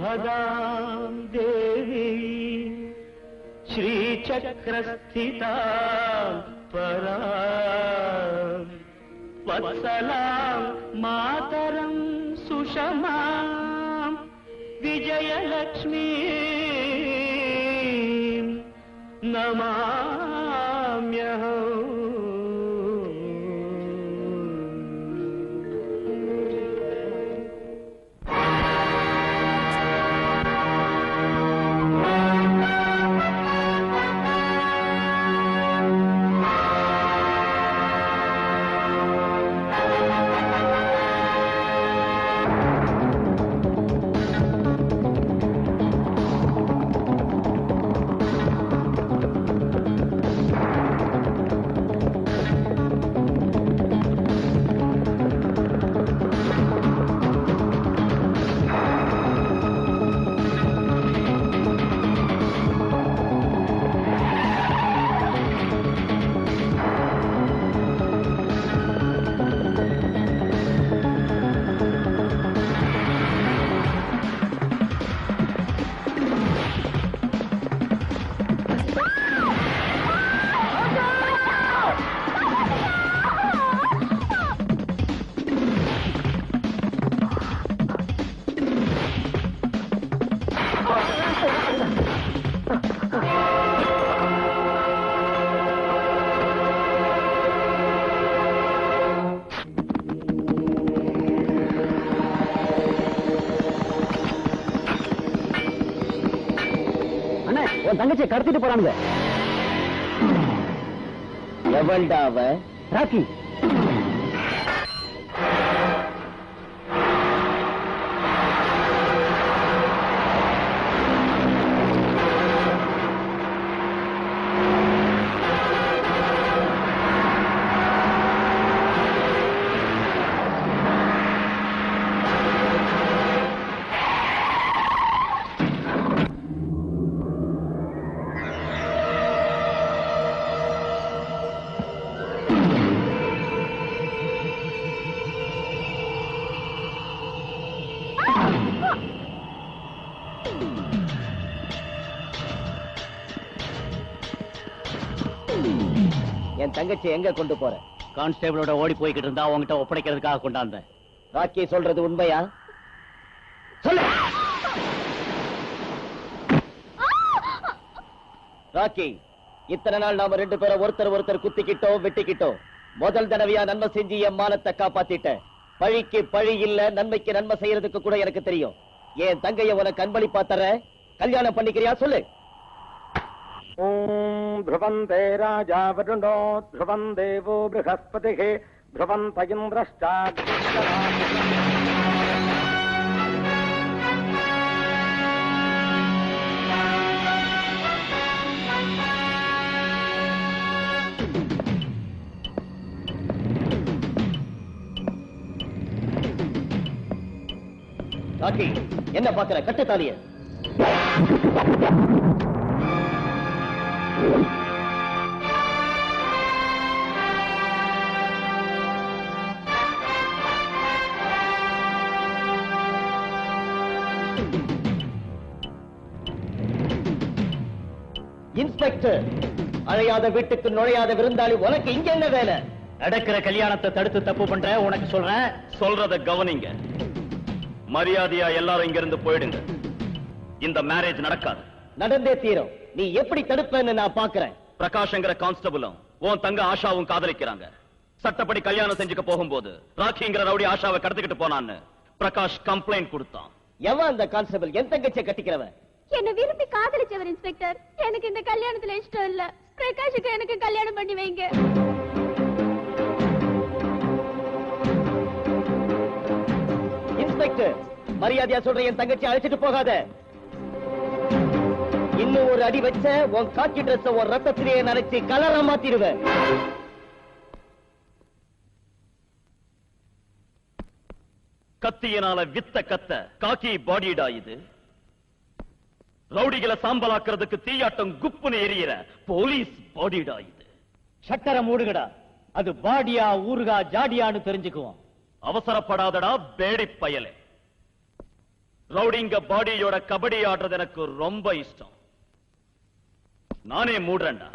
सुभगां देवी श्रीचक्रस्थिता परां वत्सलां मातरं सुषमां विजयलक्ष्मीं नमाम्यहम्। தங்கச்சியை கடத்திட்டு போறாங்க. எவள்டா அவ? ராக்கி. என் தங்கச்சி எங்க கொண்டு போற? கான்ஸ்டேபிளோட ஓடி போய்கிட்டு இருந்தா உங்ககிட்ட ஒப்படைக்கிறதுக்காக கொண்டாந்த. ராக்கி சொல்றது உண்மையா? சொல்லு ராக்கி. இத்தனை நாள் நாம ரெண்டு பேரும் ஒருத்தர் குத்திக்கிட்டோம், வெட்டிக்கிட்டோம். முதல் தடவையா நன்மை செஞ்சு என் மானத்தை காப்பாத்திட்ட. பழிக்கு பழி இல்ல, நன்மைக்கு நன்மை செய்யறதுக்கு கூட எனக்கு தெரியும். என் தங்கைய உனக்கு அன்பளிப்பா தர. கல்யாணம் பண்ணிக்கிறியா? சொல்லு. ஓம் த்ருவந்தே ராஜா வருணோ த்ருவம் தேவோ ப்ரஹஸ்பதிஹி த்ருவந்த இந்திரஷ்டாக்னிஷ்டராம. ராக்கி, என்ன பாக்குற? கட்டுத்தாலிய. இன்ஸ்பெக்டர், அழையாத வீட்டுக்கு நுழையாத விருந்தாளி உனக்கு இங்க என்ன வேலை? நடக்கிற கல்யாணத்தை தடுத்து தப்பு பண்ற. உனக்கு சொல்றேன், சொல்றத கவனிங்க. மரியாதையா எல்லாரும் இங்க இருந்து போயிடுங்க. இந்த மேரேஜ் நடக்காது. நடந்தே தீரும். நீ எப்படி தடுப்பேன்னு நான் பாக்குறேன். பிரகாஷ்ங்கிற கான்ஸ்டபிளும் உன் தங்க ஆஷாவும் காதலிக்கிறாங்க. சட்டப்படி கல்யாணம் செஞ்சுக்க போகும்போது ராக்கிங்கிற ரவுடி ஆஷாவை கடத்திக்கிட்டு போனான்னு பிரகாஷ் கம்ப்ளைண்ட் கொடுத்தான். எவன் அந்த கான்ஸ்டபிள்? என் தங்கச்சியை கட்டிக்கிறவன். என்ன விரும்பி காதலிச்சவர் இன்ஸ்பெக்டர். எனக்கு இந்த கல்யாணத்துல இஷ்டம் இல்ல. பிரகாஷுக்கு எனக்கு கல்யாணம் பண்ணி வைங்க. இன்ஸ்பெக்டர், மரியாதையா சொல்ற, என் தங்கச்சி அழைச்சிட்டு போகாத. இன்னும் ஒரு அடி வச்ச உன் காக்கி டிரெஸ் ஒரு ரத்தத்திலேயே நினைச்சு கலரா மாத்திடுவேன். கத்தியினால வித்த கத்த காக்கி பாடிடா இது. ரவுடிகளை சாம்பலாக்குறதுக்கு தீயாட்டம் குப்புன்னு எரியிற போலீஸ் பாடிடா இது. ஷட்டரை மூடுகடா. அது பாடியா ஊருகா ஜாடியான்னு தெரிஞ்சுக்குவோம். அவசரப்படாதடா பேடி பயலே. ரவுடிங்க பாடியோட கபடி ஆடுறது எனக்கு ரொம்ப இஷ்டம். நானே மூடுறேன்டா.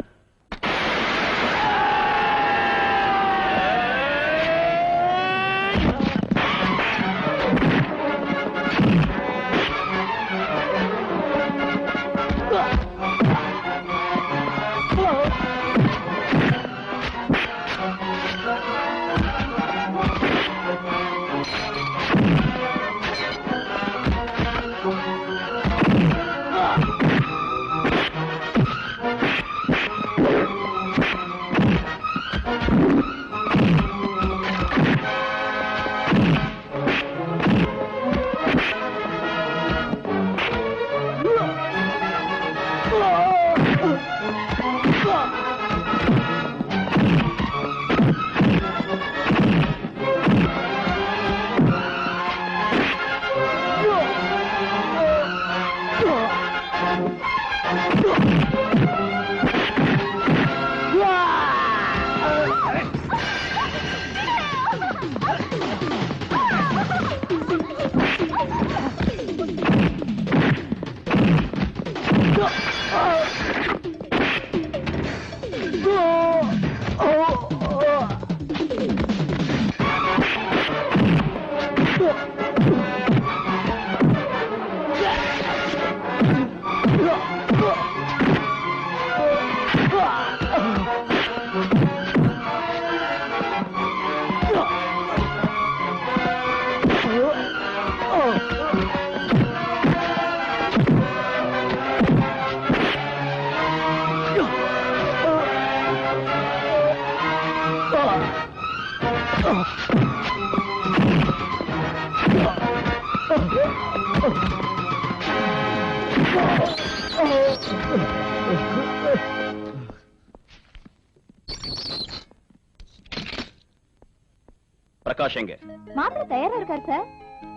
பிரகாஷ் எங்க? மாப்பிள்ளை தயாரா இருக்கார் சார்.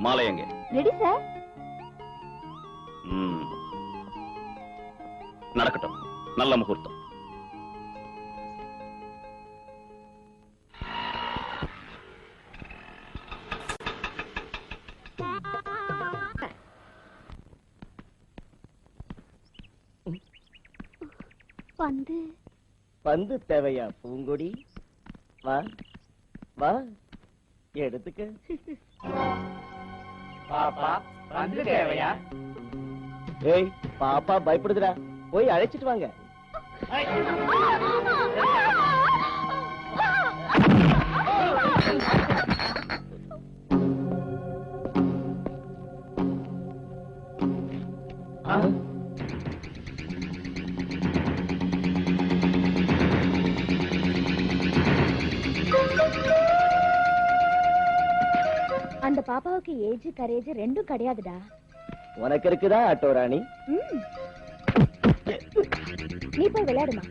மாலை எங்க? Ready sir. நடக்கட்டும். நல்ல முகூர்த்தம். பந்து பந்து தேவையா பூங்கொடி? வா வா எடுத்துக்க. பாப்பா வந்து தேவையா? ஏய் பாப்பா பயப்படுதுடா, போய் அழைச்சிட்டு வாங்க. அந்த பாப்பாவுக்கு ஏஜ் கரேஜ் ரெண்டும் கிடையாதுடா. உனக்கு இருக்குதா ஆட்டோ ராணி? நீ போய் விளையாடுமா.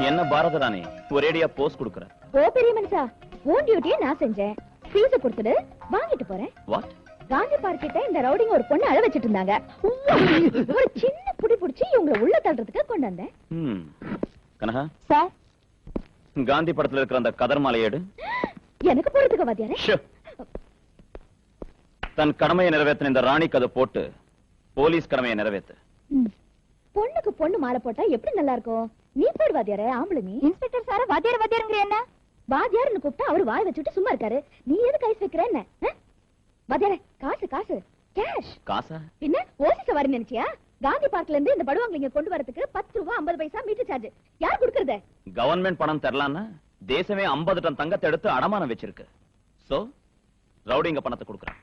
என்ன பாரதராணி ஒரேடியா போஸ்ட் கொடுக்கற? ஓ பெரிய மனுஷா, உன் டியூட்டியை நான் செஞ்சேன். ஃபீஸ் கொடுத்துடு, வாங்கிட்டு போறேன். வாட்? காந்தி பார்க் கிட்ட இந்த ரவுடிங்க ஒரு பொண்ணு அழ வச்சிட்டு இருந்தாங்க. ஒரு சின்ன புடி புடிச்சு இவங்களை உள்ள தள்ளுறதுக்கு கொண்டு வந்தேன். கனகா சார், காந்தி படத்துல இருக்கிற அந்த கதர் மாலையேடு எனக்கு போறதுக்கு வாத்தியாரே. தன் கடமையை நிறைவேற்றின இந்த ராணிக்கு அதை போட்டு போலீஸ் கடமையை நிறைவேற்று. பொண்ணுக்கு பொண்ணு மாலை போட்டா எப்படி நல்லா இருக்கும்? நீ போய் வாத்தியாரே, ஆம்பளை நீ. இன்ஸ்பெக்டர் சார் வாத்தியார் வாத்தியாருங்கிற என்ன? வாத்தியார்னு கூப்பிட்டா அவரு வாய் வச்சுட்டு சும்மா இருக்காரு. நீ எதுக்கு ஐஸ் வைக்கிற என்ன? வாத்தியாரே, காசு காசு கேஷ். காசா? பின்ன ஓசி சவாரி நினைச்சியா? காந்தி பார்க்ல இருந்து இந்த படுவாங்க இங்க கொண்டு வரதுக்கு 10 ரூபாய் 50 பைசா மீட்டர் சார்ஜ். யார் கொடுக்கறது? கவர்மெண்ட் பணம் தரலான்னா தேசமே 50 டன் தங்கத்தை எடுத்து அடமானம் வச்சிருக்கு. சோ ரவுடிங்க பணத்தை கொடுக்கறான்.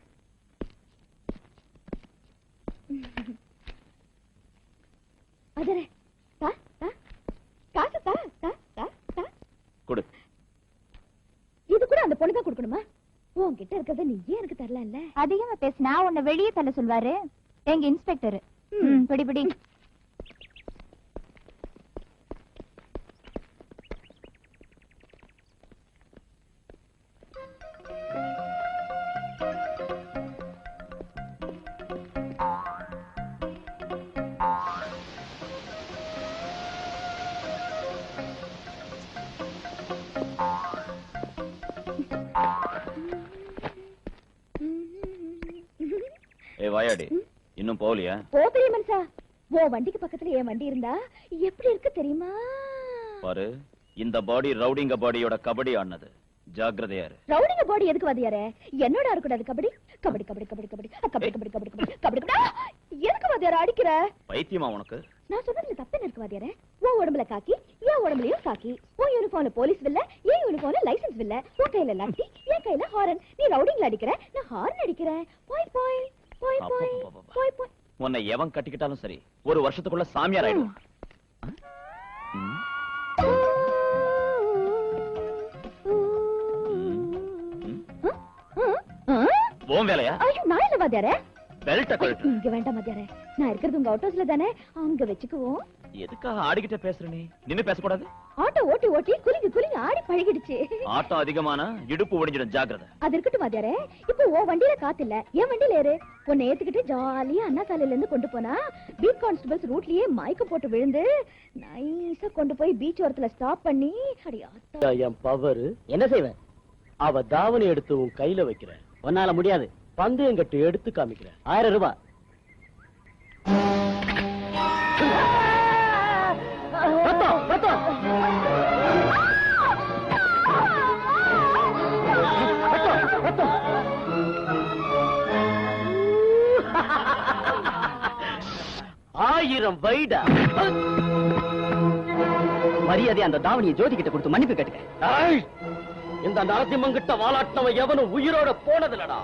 அதரே தா தா காசு தா தா தா தா கொடு. இது கூட அந்த பொண்ணு தான் கொடுக்கணுமா? உன்கிட்ட இருக்கிறத நீ ஏன் எனக்கு தரல? இல்ல அதிகமா பேசினா உன்னை வெளியே தள்ள சொல்வாரு எங்க இன்ஸ்பெக்டர். படி படி. வாயாடி, இன்னும் போகலையா? பெரிய மனுஷா, ஓ வண்டிக்கு பக்கத்துல என் வண்டி இருந்தா எப்படி இருக்கு தெரியுமா? பாரு, இந்த பாடி ரவுடிங்க பாடியோட கபடி ஆனது. ஜாக்கிரதையா இரு. ரவுடிங்க பாடி எதுக்கு வாதியாரே? என்னோட இருக்கக்கூடாது கபடி? கபடி கபடி கபடி கபடி கபடி கபடி கபடி கபடி கபடி. எதுக்கு வாதியாரே அடிக்கிற? பைத்தியமா உனக்கு? நான் சொன்னதுல தப்பு இருக்கு வாதியாரே. உன் உடம்புல காக்கி, என் உடம்புலயும் காக்கி. உன் யூனிஃபார்ம்ல போலீஸ் வில்ல, என் யூனிஃபார்ம்ல லைசன்ஸ் வில்ல. உன் கையில லாட்டி, என் கையில ஹாரன். நீ ரவுடிங்ல அடிக்கிற, நான் ஹாரன் அடிக்கிறேன். போய் போய் போய் போய் போய் போய். உன்னை எவன் கட்டிக்கிட்டாலும் சரி, ஒரு வருஷத்துக்குள்ள சாமியார் ஆயிடுவான். ஓம் வேலையா? ஐயோ, நான் இல்ல வாத்தியாரே. பெல்ட்ட கழட்டு. இங்க வேண்டாம் வாத்தியாரே, நான் இருக்கிறது உங்க ஆட்டோஸ்ல தானே, அங்க வச்சுக்குவோம். எதுக்காக ஆடிக்கிட்ட பேசுற நீ? நின்னு பேசக்கூடாது. ஆட்டோ ஓட்டி ஓட்டி குலுங்கி குலுங்கி ஆடி பழகிடுச்சு. ஆட்டம் அதிகமானா இடுப்பு ஒடிஞ்சிடும், ஜாக்கிரதை. அது இருக்கட்டும் வாத்தியாரே. இப்போ உன் வண்டியில காத்து இல்ல, என் வண்டியில ஏறு. உன்னை ஏத்துக்கிட்டு ஜாலியா அண்ணா சாலையில இருந்து கொண்டு போனா பீட் கான்ஸ்டபிள்ஸ் ரூட்லயே மயக்கம் போட்டு விழுந்து நைஸா கொண்டு போய் பீச் ஓரத்துல ஸ்டாப் பண்ணி அடியாத்தா. என் பவர் என்ன செய்வேன்? அவ தாவணி எடுத்து உன் கையில வைக்கிற. உன்னால முடியாது. பந்தயம் கட்டு எடுத்து காமிக்கிற. 1000 ரூபாய். ஆயிரம் வைடா. மரியாதை அந்த தாவணியை ஜோதி கிட்ட கொடுத்து மன்னிப்பு கேட்டுக்க. இந்த நரசிம்மங்கிட்ட வாலாட்டினவன் எவனும் உயிரோட போனதில்லடா.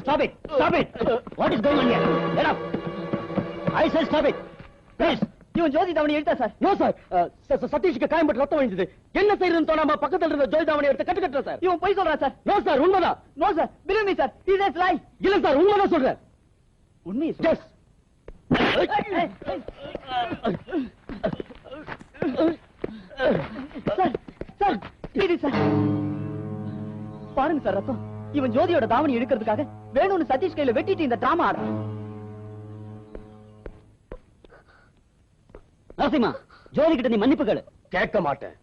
Stop it! Stop it! What is going on here? Get up! I said stop it! Please! இவன் ஜோதி தாவணி எடுத்தா சார்? No sir. சதீஷ்க்கு காயம்பட்டு ரத்தம் வழிஞ்சது. என்ன செய்யறதுன்னு தோணாம பக்கத்துல இருந்த ஜோதி தாவணி எடுத்து கட்டுக்கட்டுற சார். இவன் போய் சொல்றா சார். நோ சார், உண்மைதான். No sir, believe me sir. He is lie. இல்ல சார், உண்மைதான் சொல்றேன். உண்மையை சொல்ற. Yes. சார், சார், இது சார். பாருங்க சார் ரத்தம். இவன் ஜோதியோட தாவணி எடுக்கிறதுக்காக வேணும்னு சதீஷ் கையில வெட்டிட்டு இந்த டிராமா ஆடுறான். நரசிம்மா, ஜோதி கிட்ட நீ மன்னிப்பு கேளு. கேட்க மாட்டேன்.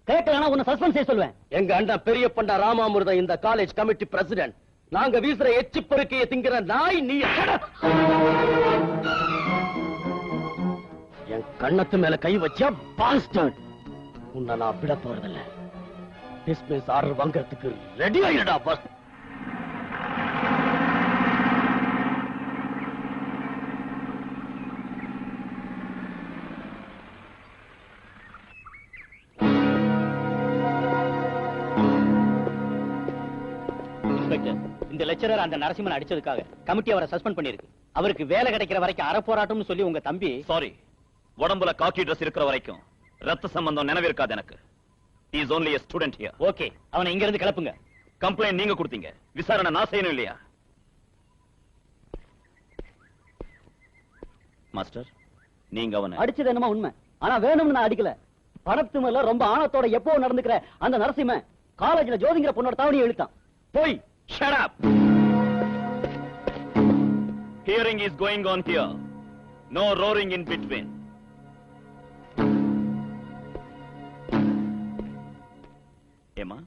கேட்கலனா உன்னை சஸ்பெண்ட் செய்ய சொல்லுவேன். எங்க அண்ணன் பெரிய பண்டா ராமாமிர்தம் இந்த காலேஜ் கமிட்டி பிரசிடென்ட். நாங்க வீசுற எச்சி பொறுக்கையை திங்கிற நாய் நீ. என் கண்ணத்து மேல கை வச்சா பாஸ்டர்ட். உன்னை நான் விட போறதில்ல. டிஸ்மிஸ் ஆர்டர் வாங்கறதுக்கு ரெடி ஆயிடா பஸ். இந்த லெக்சரர் அந்த நரசிம்மன் அடிச்சதுக்காக கமிட்டி அவரை சஸ்பெண்ட் பண்ணிருக்கு. அவருக்கு வேலை கிடைக்கிற வரைக்கும் அறப்போராட்டம்னு சொல்லி உங்க தம்பி. சாரி, உடம்புல காக்கி ட்ரெஸ் இருக்கிற வரைக்கும் ரத்த சம்பந்தம் நினைவிருக்காது எனக்கு. He is only a student here. Okay, அவனை இங்க இருந்து கிளப்புங்க. கம்ப்ளைண்ட் நீங்க கொடுத்தீங்க, விசாரணை நான் செய்யணும் இல்லையா? மாஸ்டர், நீங்க அவனை அடிச்சது என்னமா உண்மை, ஆனா வேணும்னு நான் அடிக்கல. பணத்து மேல ரொம்ப ஆணத்தோட எப்போ நடந்துக்கிற அந்த நரசிம்மன் காலேஜ்ல ஜோதிங்கிற பொண்ணோட தாவணியை இழுத்தான். போய் shut up. Hearing is going on here. No roaring in between. ஏமா,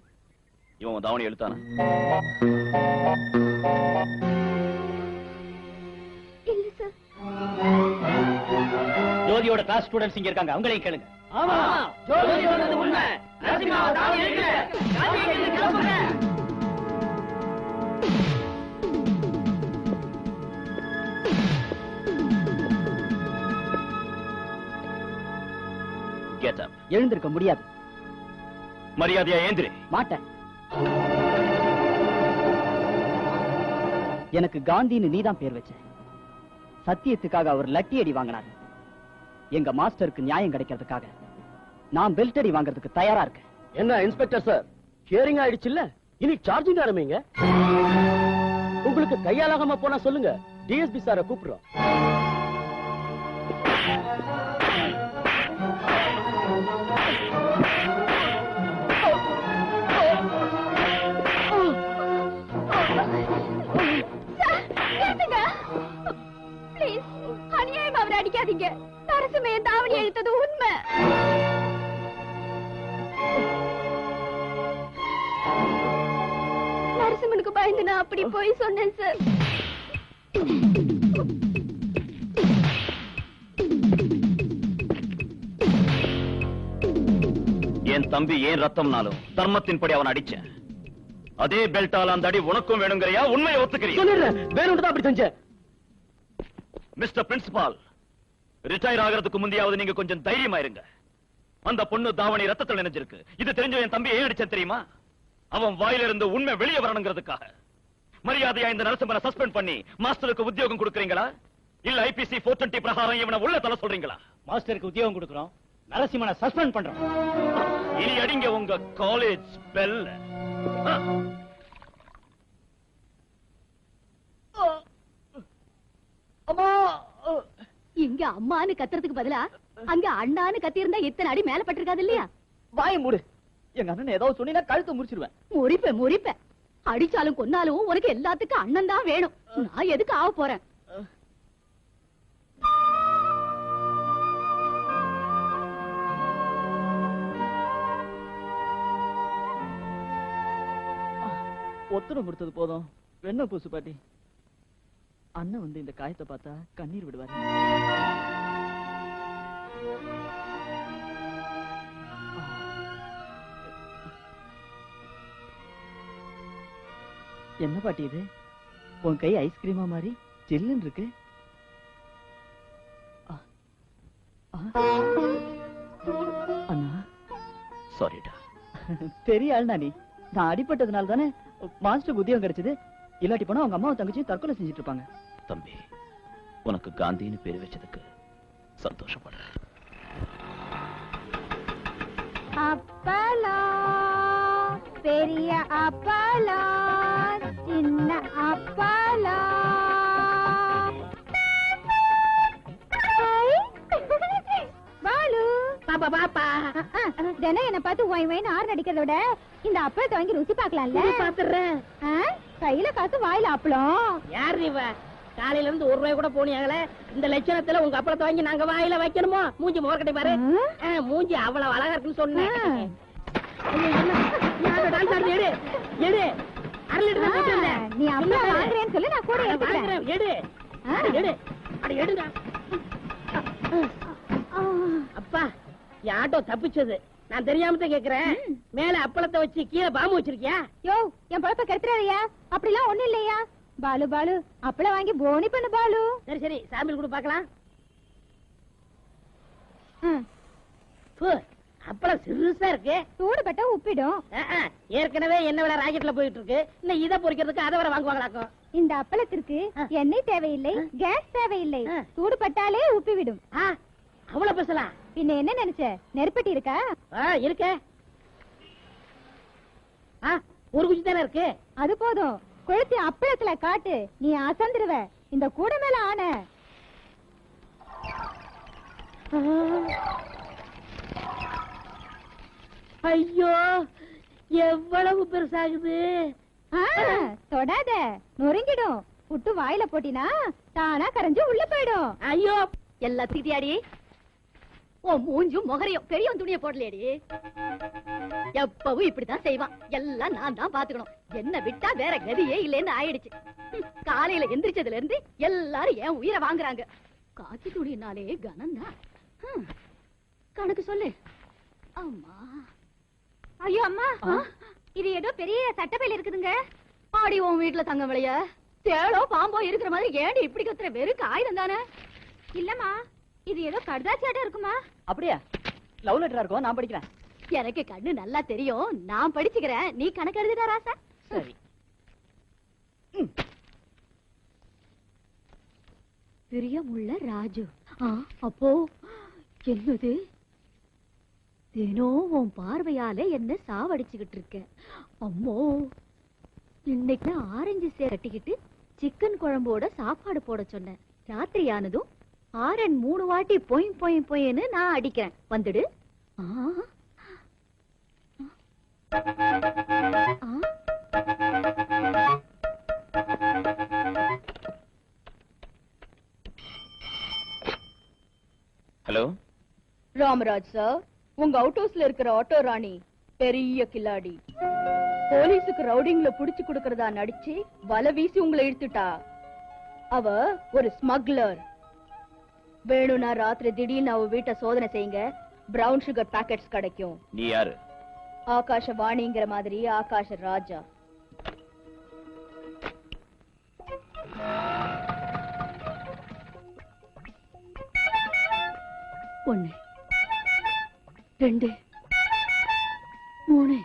இவன் தாவணி எழுத்தானா? இல்ல சார். ஜோதியோட கிளாஸ் ஸ்டூடண்ட்ஸ் இங்க இருக்காங்க, அவங்களையும் கேளுங்க. ஆமா, ஜோதி சொன்னது உண்மை. நரசிம்மா தாவணி எழுக்கல. காந்தி எங்க கிளம்புங்க. Get up. எழுந்திருக்க முடியாது. மரியாதையா ஏந்திரி. மாட்டேன். எனக்கு காந்தின்னு நீதான் பேர் வச்ச. சத்தியத்துக்காக அவர் லட்டி அடி வாங்கினார். எங்க மாஸ்டருக்கு நியாயம் கிடைக்கிறதுக்காக நான் பெல்ட் அடி வாங்குறதுக்கு தயாரா இருக்கேன். என்ன இன்ஸ்பெக்டர் சார், ஹியரிங் ஆயிடுச்சு இல்ல, இனி சார்ஜிங் ஆரம்பிங்க. உங்களுக்கு கையாலாகாம போனா சொல்லுங்க, டிஎஸ்பி சாரை கூப்பிடுறோம். ப்ளீஸ், அநியாயம் அவரை அடிக்காதீங்க. நரசிம்மையன் தாவணி எழுத்தது உண்மை. நரசிம்மனுக்கு பயந்து நான் அப்படி போய் சொன்னேன் சார். என் தம்பி ஏன் ரத்தம்னாலும் தர்மத்தின்படி அவன் அடிச்சேன். அதே பெல்ட்டால அந்த அடி உனக்கும் வேணுங்கறியா? உண்மையை ஒத்துக்கிறீங்க? வேணும்னு தான் அப்படி செஞ்சேன். மிஸ்டர் பிரின்சிபால், ரிட்டையர் ஆகிறதுக்கு முந்தையாவது நீங்க கொஞ்சம் தைரியமா இருங்க. அந்த பொண்ணு தாவணி ரத்தத்தில் நினைஞ்சிருக்கு. இது தெரிஞ்ச என் தம்பி ஏன் அடிச்சேன் தெரியுமா? அவன் வாயிலிருந்து உண்மை வெளியே வரணுங்கிறதுக்காக. மரியாதையா இந்த நரசிம்மனை சஸ்பெண்ட் பண்ணி மாஸ்டருக்கு உத்தியோகம் கொடுக்கறீங்களா? இல்ல ஐபிசி 420 பிரகாரம் இவனை உள்ள தள்ள சொல்றீங்களா? மாஸ்டருக்கு உத்தியோகம் கொடுக்கிறோம், நரசிம்மனை சஸ்பெண்ட் பண்றோம். இனி அடிங்க உங்க காலேஜ் பெல். இங்க அம்மான்னு கத்துறதுக்கு பதிலா அங்க அண்ணான்னு கத்தி இருந்தா இத்தனை அடி மேல பட்டிருக்காது இல்லையா? வாயை மூடு. எங்க அண்ணன் ஏதாவது சொன்னீங்கன்னா கழுத்தை முறிச்சிருவேன். முறிப்ப அடிச்சாலும் கொன்னாலும் உனக்கு எல்லாத்துக்கும் அண்ணன் தான் வேணும். நான் எதுக்கு ஆக போறேன்? ஒத்தனம் கொடுத்தது போதும். வெண்ண பூசு பாட்டி. அண்ணன் வந்து இந்த காயத்தை பார்த்தா கண்ணீர் விடுவாரு. என்ன பாட்டி இது? உன் கை ஐஸ்கிரீமா மாதிரி ஜில்லுன்னு இருக்கு. அண்ணா சாரிடா. பெரிய ஆள்னா நீ. நான் அடிபட்டதுனால தானே மாஸ்டர் உத்தியோகம் கிடைச்சது. இல்லாட்டி போனா அவங்க அம்மாவும் தங்கச்சி தற்கொலை செஞ்சுட்டு இருப்பாங்க. தம்பி, உனக்கு காந்தின்னு பேர் வச்சதுக்கு சந்தோஷப்படுறேன். அப்பளம், பெரிய அப்பளம், சின்ன அப்பளம். பாலு, பாப்பா பாப்பா, தினம் என்ன பார்த்து ஒய் ஒய்னு ஆறு அடிக்கிறத விட இந்த அப்பளத்தை வாங்கி ருசி பார்க்கலாம்ல. பாத்துறேன். கையில காசு வாயில அப்பளம். யார் இவ? காலையில இருந்து 1 ரூபாய் கூட போனியாங்களே. இந்த லட்சணத்துல உங்க அப்பளத்தை வாங்கி நாங்க வாயில வைக்கணுமோ? மூஞ்சி மோர்கட்டை பாரு. மூஞ்சி அவ்வளவு அழகா இருக்குன்னு சொன்னேன். எடு எடு. அரை லிட்டர் போட்டு வந்தேன். நீ அப்பளம் வாங்குறேன்னு சொல்லி நான் கூட வாங்குறேன். எடு எடு. அட எடுங்க. அப்பா, என் ஆட்டோ தப்பிச்சது. நான் தெரியாம தான் கேக்குறேன். மேல அப்பளத்தை வச்சு கீழே பாம்பு வச்சிருக்கியா? யோ, என் பழப்ப கெடுத்துறாரியா? அப்படிலாம் ஒண்ணு இல்லையா? பாலு பாலு, அப்பளம் வாங்கி போனி பண்ணு பாலு. சரி சரி, சாம்பிள் கூட பாக்கலாம். அப்ப அப்பளம் சிறுசா இருக்கு. சூடுபட்டா உப்பிடும். ஏற்கனவே என்ன விலை ராக்கெட்ல போயிட்டு இருக்கு. இன்னும் இதை பொரிக்கிறதுக்கு அதை வர வாங்குவாங்களாக்கும். இந்த அப்பளத்திற்கு எண்ணெய் தேவையில்லை, கேஸ் தேவையில்லை. சூடுபட்டாலே உப்பிவிடும். அவ்வளவு பேசலாம். பின்ன என்ன நினைச்ச? நெருப்பட்டி இருக்கா? இருக்க. ஒரு குச்சி தானே இருக்கு. அது போதும். கொளுத்தி அப்பளத்துல காட்டு, நீ அசந்துருவ. இந்த கூட மேல ஆன. ஐயோ, எவ்வளவு பெருசாகுது. தொடாத, நொறுங்கிடும். புட்டு வாயில போட்டினா தானா கரைஞ்சு உள்ள போயிடும். ஐயோ, எல்லாம் திட்டியாடி. ஓ மூஞ்சும் முகரையும் பெரிய துணியை போடலையடி. எப்பவும் இப்படிதான் செய்வான். எல்லாம் நான் தான் பாத்துக்கணும். என்ன விட்டா வேற கதியே இல்லைன்னு ஆயிடுச்சு. காலையில எந்திரிச்சதுல இருந்து எல்லாரும் என் உயிரை வாங்குறாங்க. காக்கி துணினாலே கனம்தான். கணக்கு சொல்லு. அம்மா, ஐயோ அம்மா, இது ஏதோ பெரிய சட்டப்பையில இருக்குதுங்க. ஆடி உன் வீட்டுல தங்க விளைய தேளோ பாம்போ இருக்கிற மாதிரி ஏண்டி இப்படி கத்துற? வெறும் காகிதம் தானே. இல்லம்மா, இது ஏதோ கடுதாச்சாட்டம் இருக்குமா? அப்படியா? லவ் லெட்டரா இருக்கும். நான் படிக்கிறேன். எனக்கு கண்ணு நல்லா தெரியும். நான் படிச்சுக்கிறேன். நீ கணக்கு எழுதுடா ராசா. சரி. பிரியமுள்ள ராஜு. அப்போ என்னது? தினம் உன் பார்வையால என்ன சாவடிச்சுக்கிட்டு இருக்க. அம்மோ, இன்னைக்கு ஆரஞ்சு சேர் கட்டிக்கிட்டு சிக்கன் குழம்போட சாப்பாடு போட சொன்னேன். ராத்திரி ஆனதும் ஆரன் 3 வாட்டி பொய் பொய் பொய்ன்னு நான் அடிக்கிறேன். வந்துடு. ஹலோ ராமராஜ் சார், உங்க அவுட் ஹவுஸ்ல இருக்கிற ஆட்டோ ராணி பெரிய கில்லாடி. போலீஸுக்கு ரவுடிங்ல புடிச்சு கொடுக்கறதா நடிச்சு வலை வீசி உங்களை இழுத்துட்டா. அவ ஒரு ஸ்மக்லர். வேணும்னா ராத்திரி திடீர்னு அவ வீட்டை சோதனை செய்யுங்க. பிரவுன் சுகர் பாக்கெட்ஸ் கிடைக்கும். நீ யாரு? ஆகாஷ வாணிங்கிற மாதிரி ஆகாஷ ராஜா. ஒண்ணு, 2, 3,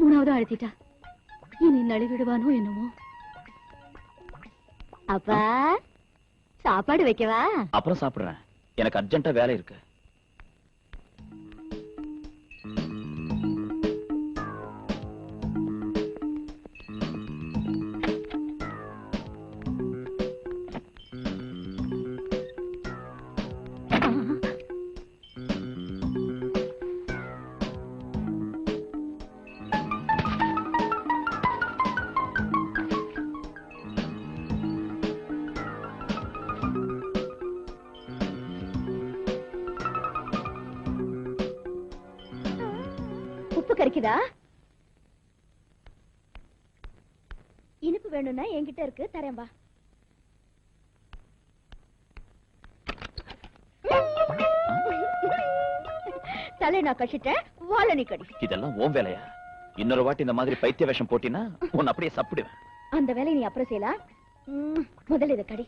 மூணாவது அழுத்திட்டா. இனி நழுவிடுவானோ என்னமோ. அப்பா, சாப்பாடு வைக்கவா? அப்புறம் சாப்பிடுறேன். எனக்கு அர்ஜென்ட்டா வேலை இருக்கு. உப்பு கறிக்குதா? இனிப்பு வேணும்னா என்கிட்ட இருக்கு, தரேன் வா. தலை நான் கட்டிட்டேன், வாழ நீ கடி. இதெல்லாம் ஓம் வேலையா? இன்னொரு வாட்டி இந்த மாதிரி பைத்திய வேஷம் போட்டினா உன்னை அப்படியே சாப்பிடுவேன். அந்த வேலையை நீ அப்புறம் செய்யலாம். முதல்ல இதை கடி.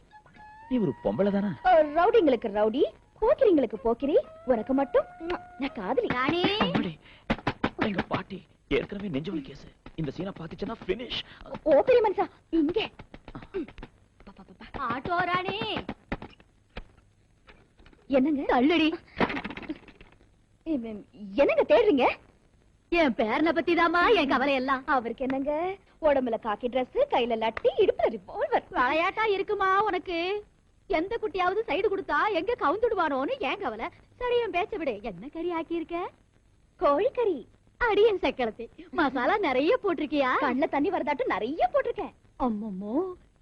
நீ ஒரு பொம்பளை தானே? ரவுடிங்களுக்கு ரவுடி, போக்கிரிங்களுக்கு போக்கிரி, உனக்கு மட்டும் நான் காதலி. எங்க பாட்டி ஏற்கனவே நெஞ்சுவலி கேஸ். இந்த சீனை பாத்துச்சுன்னா பினிஷ். ஓ பெரிய மனுஷா, இங்க ஆட்டோ ராணி. என்னங்க தள்ளுடி? என்னங்க தேடுறீங்க? என் பேரனை பத்தி தாமா என் கவலை எல்லாம். அவருக்கு என்னங்க, உடம்புல காக்கி டிரஸ், கையில லட்டி, இடுப்புல ரிவால்வர். விளையாட்டா இருக்குமா உனக்கு? எந்த குட்டியாவது சைடு கொடுத்தா எங்க கவுந்துடுவானோன்னு ஏன் கவலை. சரி, என் பேச்ச விடு. என்ன கறி ஆக்கி இருக்க? கோழிக்கறி. அடியன் சக்களத்தை மசாலா நிறைய போட்டிருக்கியா? கண்ணுல தண்ணி வரதாட்டும் நிறைய போட்டிருக்கேன். அம்மம்மோ,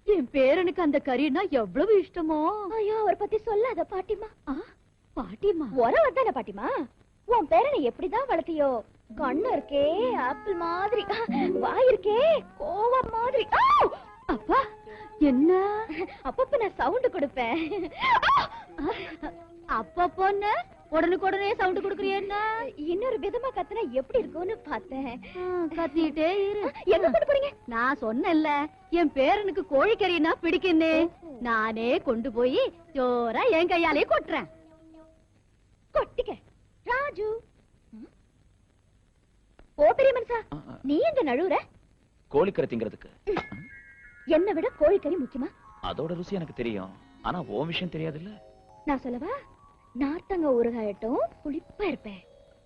என் பேரனுக்கு அந்த கறினா எவ்வளவு இஷ்டமோ. ஐயோ, அவரை பத்தி சொல்லாத பாட்டிமா. பாட்டிமா உறவதான பாட்டிமா? உன் பேரனை எப்படிதான் வளர்த்தியோ? கண்ணு இருக்கே ஆப்பிள் மாதிரி, வாய் இருக்கே கோவம் மாதிரி. அப்பா என்ன? அப்பப்ப நான் சவுண்ட் கொடுப்பேன். அப்பப்போன்னு உடனுக்குடனே சவுண்ட் கொடுக்கறியேன்னா? இன்னொரு விதமா கத்துனா எப்படி இருக்கும்னு பார்த்தேன். கத்திட்டே இரு. எங்க கொண்டு போறீங்க? நான் சொன்னேன்ல, என் பேரனுக்கு கோழிக்கறினா பிடிக்குன்னு. நானே கொண்டு போய் ஜோரா என் கையாலே கொட்டுறேன். கொட்டிக்க ராஜு. நீ எங்க நழுவுற? கோழிக்கறி திங்கிறதுக்கு. என்னை விட கோழிக்கறி முக்கியமா? அதோட ருசி எனக்கு தெரியும், ஆனா உன் விஷயம் தெரியாதுல்ல. நான் சொல்லவா? நார்த்தங்க ஊறுகாயட்டும் புளிப்பா இருப்பேன்,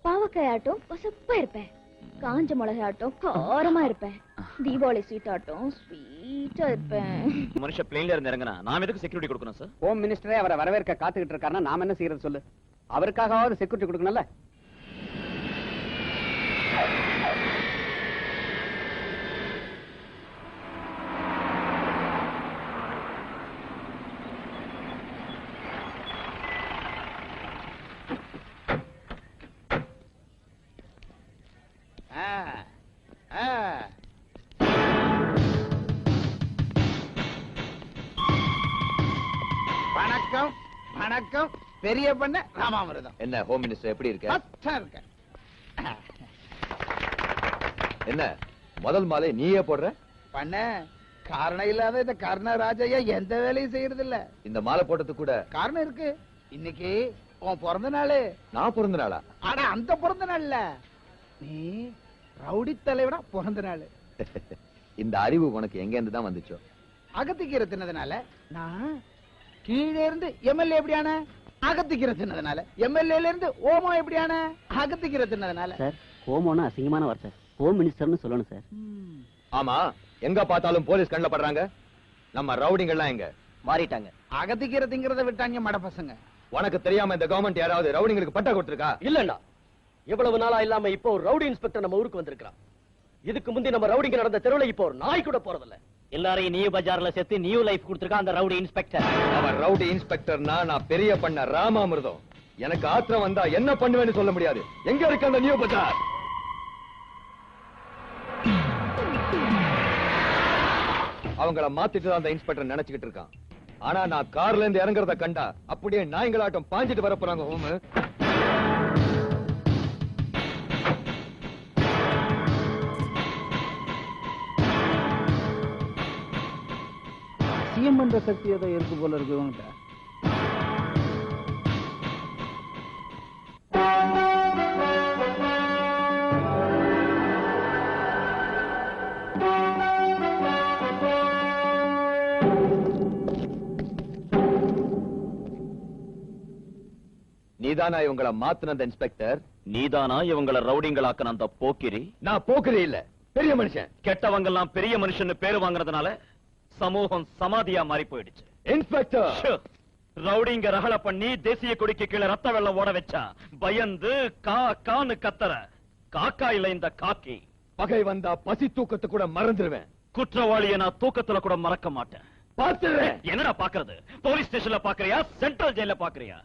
பாவக்காயாட்டும் பசப்பா இருப்பேன், காஞ்ச மிளகாட்டும் காரமா இருப்பேன், தீபாவளி ஸ்வீட் ஆட்டும் ஸ்வீட்டா இருப்பேன். மனுஷ பிளேன்ல இருந்து இறங்கினா நாம எதுக்கு செக்யூரிட்டி கொடுக்கணும் சார்? ஹோம் மினிஸ்டரே அவரை வரவேற்க காத்துக்கிட்டு இருக்காருன்னா நாம என்ன செய்யறது சொல்லு? அவருக்காகவாவது செக்யூரிட்டி கொடுக்கணும்ல. வணக்கம் வணக்கம். பெரிய பண்ண ராமாமிர்தம். என்ன ஹோம் மினிஸ்டர் எப்படி இருக்க? பச்சா இருக்க. என்ன முதல் மாலை நீயே போடுற? பண்ண காரணம் இல்லாத இந்த கர்ணராஜையா எந்த வேலையும் செய்யறது இல்ல. இந்த மாலை போட்டது கூட காரணம் இருக்கு. இன்னைக்கு உன் பிறந்த நாளு. நான் பிறந்த நாளா? ஆனா அந்த பிறந்த நாள்ல நீ ரவுடி தலைவனா பிறந்த நாள். இந்த அறிவு உனக்கு எங்க இருந்து தான் வந்துச்சோ? அகத்திக்கீரை தின்னதுனால. நான் கீழே இருந்து எம்எல்ஏ எப்படியான? அகத்திக்கீரை தின்னதுனால. எம்எல்ஏல இருந்து ஓமோ எப்படியான? அகத்திக்கீரை தின்னதுனால. சார் ஹோமோனா அசிங்கமான வார்த்தை, ஹோம் மினிஸ்டர்னு சொல்லணும் சார். ஆமா, எங்க பார்த்தாலும் போலீஸ் கண்ணில் படுறாங்க. நம்ம ரவுடிங்கெல்லாம் எங்க மாறிட்டாங்க. அகத்திக்கீரை திங்கிறத விட்டாங்க மட பசங்க. உனக்கு தெரியாம இந்த கவர்மெண்ட் யாராவது ரவுடிங்களுக்கு பட்டா கொடுத்திருக்கா? இல்லண்ணா, இவ்வளவு நாளா இல்லாம இப்போ ஒரு ரவுடி இன்ஸ்பெக்டர் நம்ம ஊருக்கு வந்திருக்கான். இதுக்கு முந்தி நம்ம ரவுடிங்க நடந்த தெருவுல இப்போ ஒரு நாய் கூட போறதில்ல. எல்லாரையும் நியூ பஜார்ல சேர்த்து நியூ லைஃப் கொடுத்திருக்கான் அந்த ரவுடி இன்ஸ்பெக்டர். அவன் ரவுடி இன்ஸ்பெக்டர்னா நான் பெரிய பண்ண ராமாமிர்தம். எனக்கு ஆத்திரம் வந்தா என்ன பண்ணுவேன்னு சொல்ல முடியாது. எங்க இருக்கு அந்த நியூ பஜார்? அவங்கள மாத்திட்டு அந்த இன்ஸ்பெக்டர் நினைச்சுக்கிட்டு இருக்கான். ஆனா நான் கார்ல இருந்து இறங்குறத கண்டா அப்படியே நாய்களாட்டம் பாஞ்சிட்டு வர போறாங்க. ஹோமு சிஎம் பண்ற சக்தி ஏதோ இருக்கு போல இருக்கு இவங்கிட்ட. நீதானா இவங்கள மாத்தின அந்த இன்ஸ்பெக்டர்? நீதானா இவங்கள ரவுடிங்களாக்குன அந்த போக்கிரி? நான் போக்குறே இல்ல, பெரிய மனுஷன். கெட்டவங்க எல்லாம் பெரிய மனுஷன் பேரு வாங்குறதுனால சமூகம் சமாதியா மாறி போயிடுச்சு. இன்ஸ்பெக்டர், ரவுடிங்க ரகல பண்ணி தேசிய கொடிக்கு கீழே ரத்த வெள்ளம் ஓட வச்சா பயந்து கான்னு கத்தற காக்கா இல்ல இந்த காக்கி. பகை வந்தா பசி தூக்கத்தை கூட மறந்துடுவேன். குற்றவாளியை நான் தூக்கத்துல கூட மறக்க மாட்டேன். பார்த்துடுறேன். என்னடா பாக்குறது? போலீஸ் ஸ்டேஷன்ல பாக்குறியா, சென்ட்ரல் ஜெயில பாக்குறியா?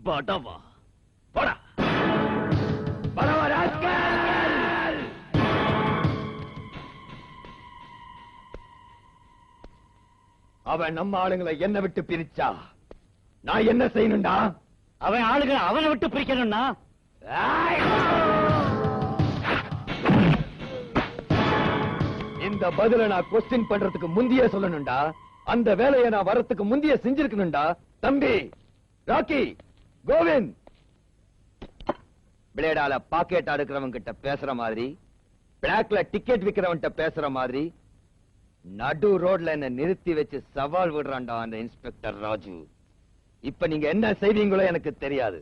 படவா போடா. அவன் நம்ம ஆளுங்களை என்ன விட்டு பிரிச்சா நான் என்ன செய்யணும்டா? அவன் ஆளுங்க அவனை விட்டு பிரிக்கணும்னா இந்த பதில நான் கொஸ்டின் பண்றதுக்கு முந்தியே சொல்லணும்டா. அந்த வேலையை நான் வரத்துக்கு முந்தியே செஞ்சிருக்கணும்டா. தம்பி ராக்கி, கோவிந்த், பிளேடால பாக்கெட் அடுக்கிறவன் கிட்ட பேசுற மாதிரி, பிளாக்ல டிக்கெட் விக்கிறவன்கிட்ட பேசுற மாதிரி நடு ரோட்ல என்ன நிறுத்தி வச்சு சவால் விடுறான்டா அந்த இன்ஸ்பெக்டர் ராஜு. இப்ப நீங்க என்ன செய்வீங்களோ எனக்கு தெரியாது.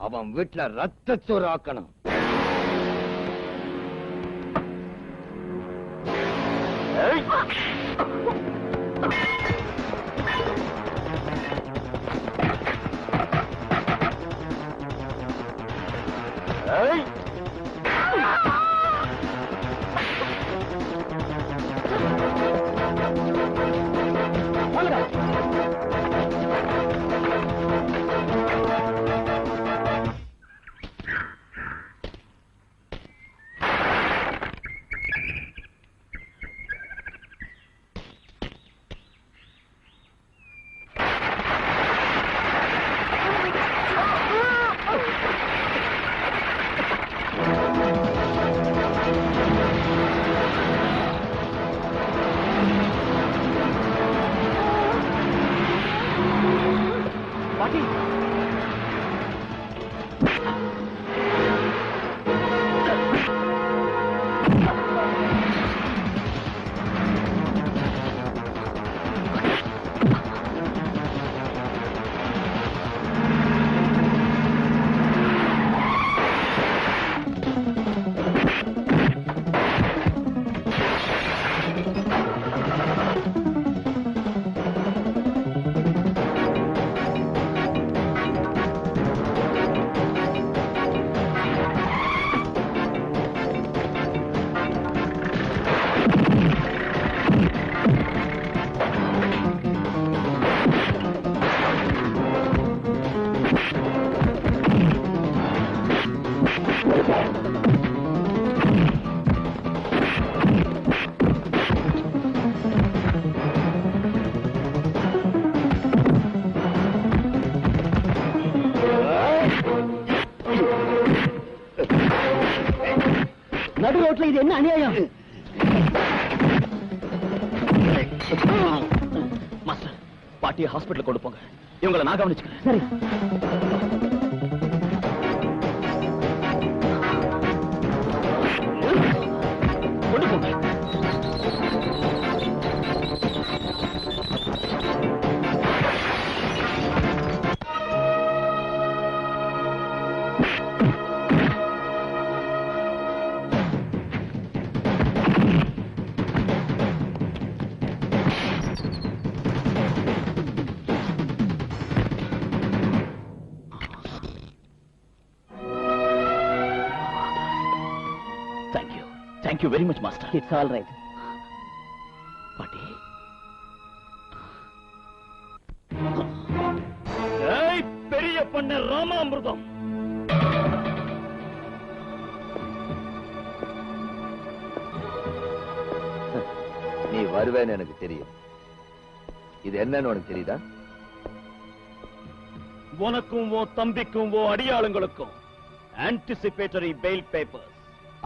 அவன் வீட்டுல ரத்தச்சோறு ஆக்கணும். ரோட்ல இது என்ன அநியாயம்? மாஸ்டர், பாட்டியை ஹாஸ்பிட்டல் கொண்டு போங்க. இவங்களை நான் கவனிச்சுக்கிறேன். சரி. கொண்டு போங்க. Thank you very much, Master. It's all right. பாட்டி. ஏய் பெரிய பண்ண ராமாமிர்தம். நீ வருவேன்னு எனக்கு தெரியும். இது என்னன்னு உனக்கு தெரியுதா? உனக்கும் ஓ தம்பிக்கும் ஓ அடியாளுங்களுக்கும் ஆன்டிசிபேட்டரி பெயில் பேப்பர்ஸ்.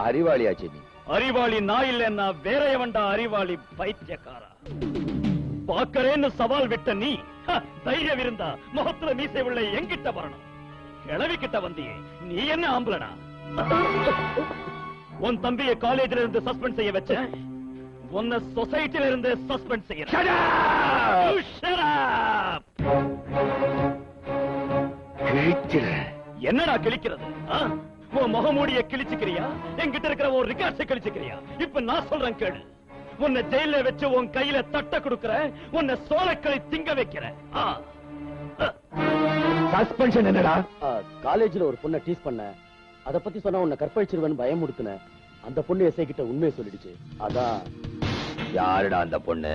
அறிவாளியாச்சு நீ. அறிவாளி நான் இல்லைன்னா வேற எவன்டா அறிவாளி? பைத்தியக்காரா, பாக்கறேன்னு சவால் விட்ட நீ தைரியம் இருந்தா முகத்துல மீசை உள்ள எங்கிட்ட வரணும். கிளவி கிட்ட வந்தியே, நீ என்ன ஆம்பளனா? உன் தம்பியை காலேஜ்ல இருந்து சஸ்பெண்ட் செய்ய வச்ச, உன்னை சொசைட்டில இருந்து சஸ்பெண்ட் செய்ய. என்னடா கிழிக்கிறது? உன் முகமூடிய கிழிச்சுக்கிறியா? என்கிட்ட இருக்கிற ஒரு ரிகார்ட்ஸை கிழிச்சுக்கிறியா? இப்ப நான் சொல்றேன் கேளு. உன்னை ஜெயில வச்சு உன் கையில தட்ட கொடுக்கற, உன்னை சோளக்களி திங்க வைக்கிற. சஸ்பென்ஷன் என்னடா? காலேஜ்ல ஒரு பொண்ணை டீஸ் பண்ண, அத பத்தி சொன்னா உன்னை கற்பழிச்சிருவேன்னு பயமுடுத்துன. அந்த பொண்ணு எஸ்ஐ கிட்ட உண்மையை சொல்லிடுச்சு. அதான். யாருடா அந்த பொண்ணு?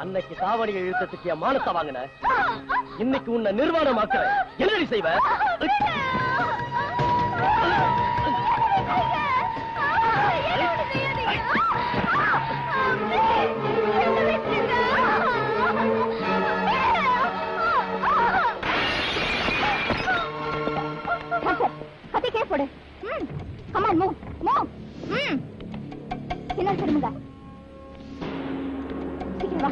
அன்னைக்கு தாவணியை இழுத்ததுக்கு என் மானத்தை வாங்கின, இன்னைக்கு உன்னை நிர்வாணமாக்குற. என்னடி செய்வ? கத்திக்கே போடு. Come on move move. என்ன சொல்லுங்க? சீக்கிரம் வா.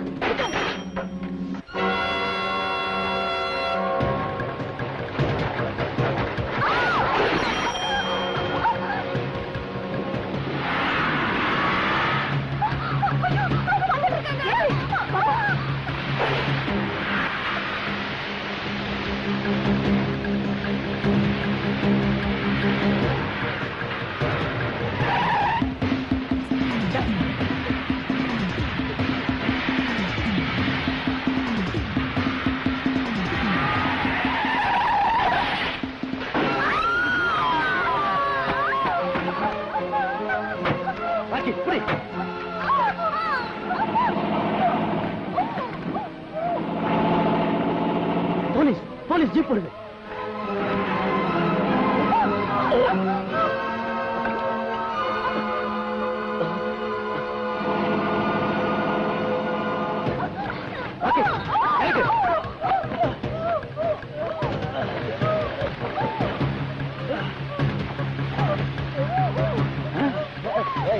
போலீஸ் போலீஸ் ஜீப் போடுங்க.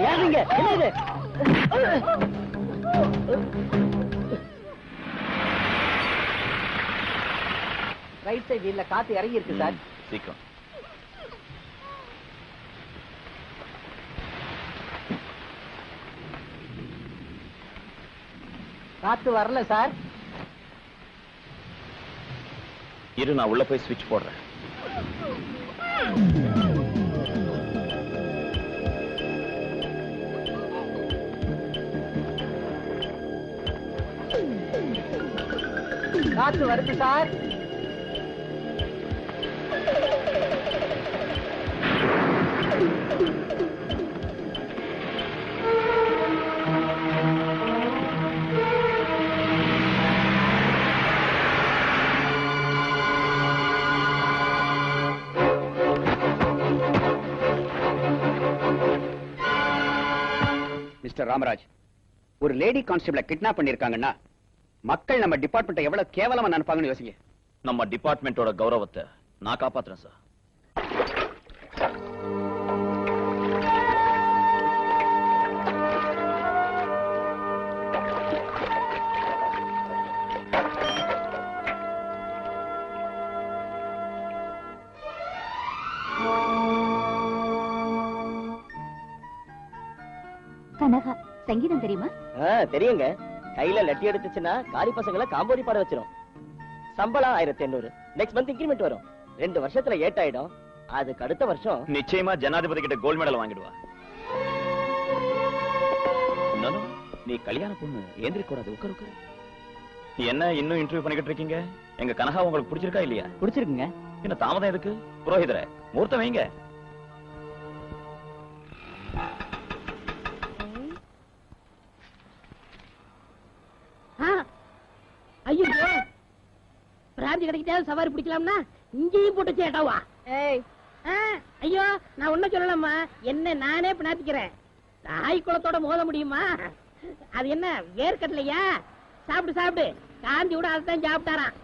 யாருங்க? என்ன இது? ரைட் சைடு வீல்ல காத்து இறங்கி இருக்கு சார். சீக்கிரம். காத்து வரல சார். இரு, நான் உள்ள போய் ஸ்விட்ச் போடுறேன். காத்து வருது சார். மிஸ்டர் ராமராஜ், ஒரு லேடி கான்ஸ்டபிளை கிட்னாப் பண்ணிருக்காங்கன்னா மக்கள் நம்ம டிபார்ட்மெண்ட் எவ்வளவு கேவலமா நினைப்பாங்கன்னு யோசிங்க. நம்ம டிபார்ட்மெண்டோட கௌரவத்தை நான் காப்பாத்துறேன் சார். கனகா, சங்கீதம் தெரியுமா? தெரியுங்க. கையில லட்டி எடுத்துச்சுன்னா காரி பசங்களை காம்போதி பாட வச்சிரும். சம்பளம் 1800. நெக்ஸ்ட் மந்த் இன்கிரிமெண்ட் வரும். 2 வருஷத்துல ஏட்டாயிடும். அதுக்கு அடுத்த வருஷம் நிச்சயமா ஜனாதிபதி கிட்ட கோல்ட் மெடல் வாங்கிடுவா. நீ கல்யாண பொண்ணு ஏந்திரி கூடாது. உட்கார் உட்கார். என்ன இன்னும் இன்டர்வியூ பண்ணிக்கிட்டு இருக்கீங்க? எங்க கனகா உங்களுக்கு பிடிச்சிருக்கா இல்லையா? பிடிச்சிருக்குங்க. என்ன தாமதம் எதுக்கு? புரோஹிதரே, முகூர்த்தம் வைங்க. ஐயோ, பிராந்தி கிடைக்கிட்டாலும் சவாரி பிடிக்கலாம்னா இங்கேயும் போட்டு சேட்டாவா? ஐயோ, நான் ஒன்னும் சொல்லலாமா? என்ன நானே பினாத்திக்கிறேன். தாய் குளத்தோட மோத முடியுமா? அது என்ன வேர்க்கடலையா? சாப்பிடு சாப்பிடு. காந்தி கூட அதான் சாப்பிட்டாராம்.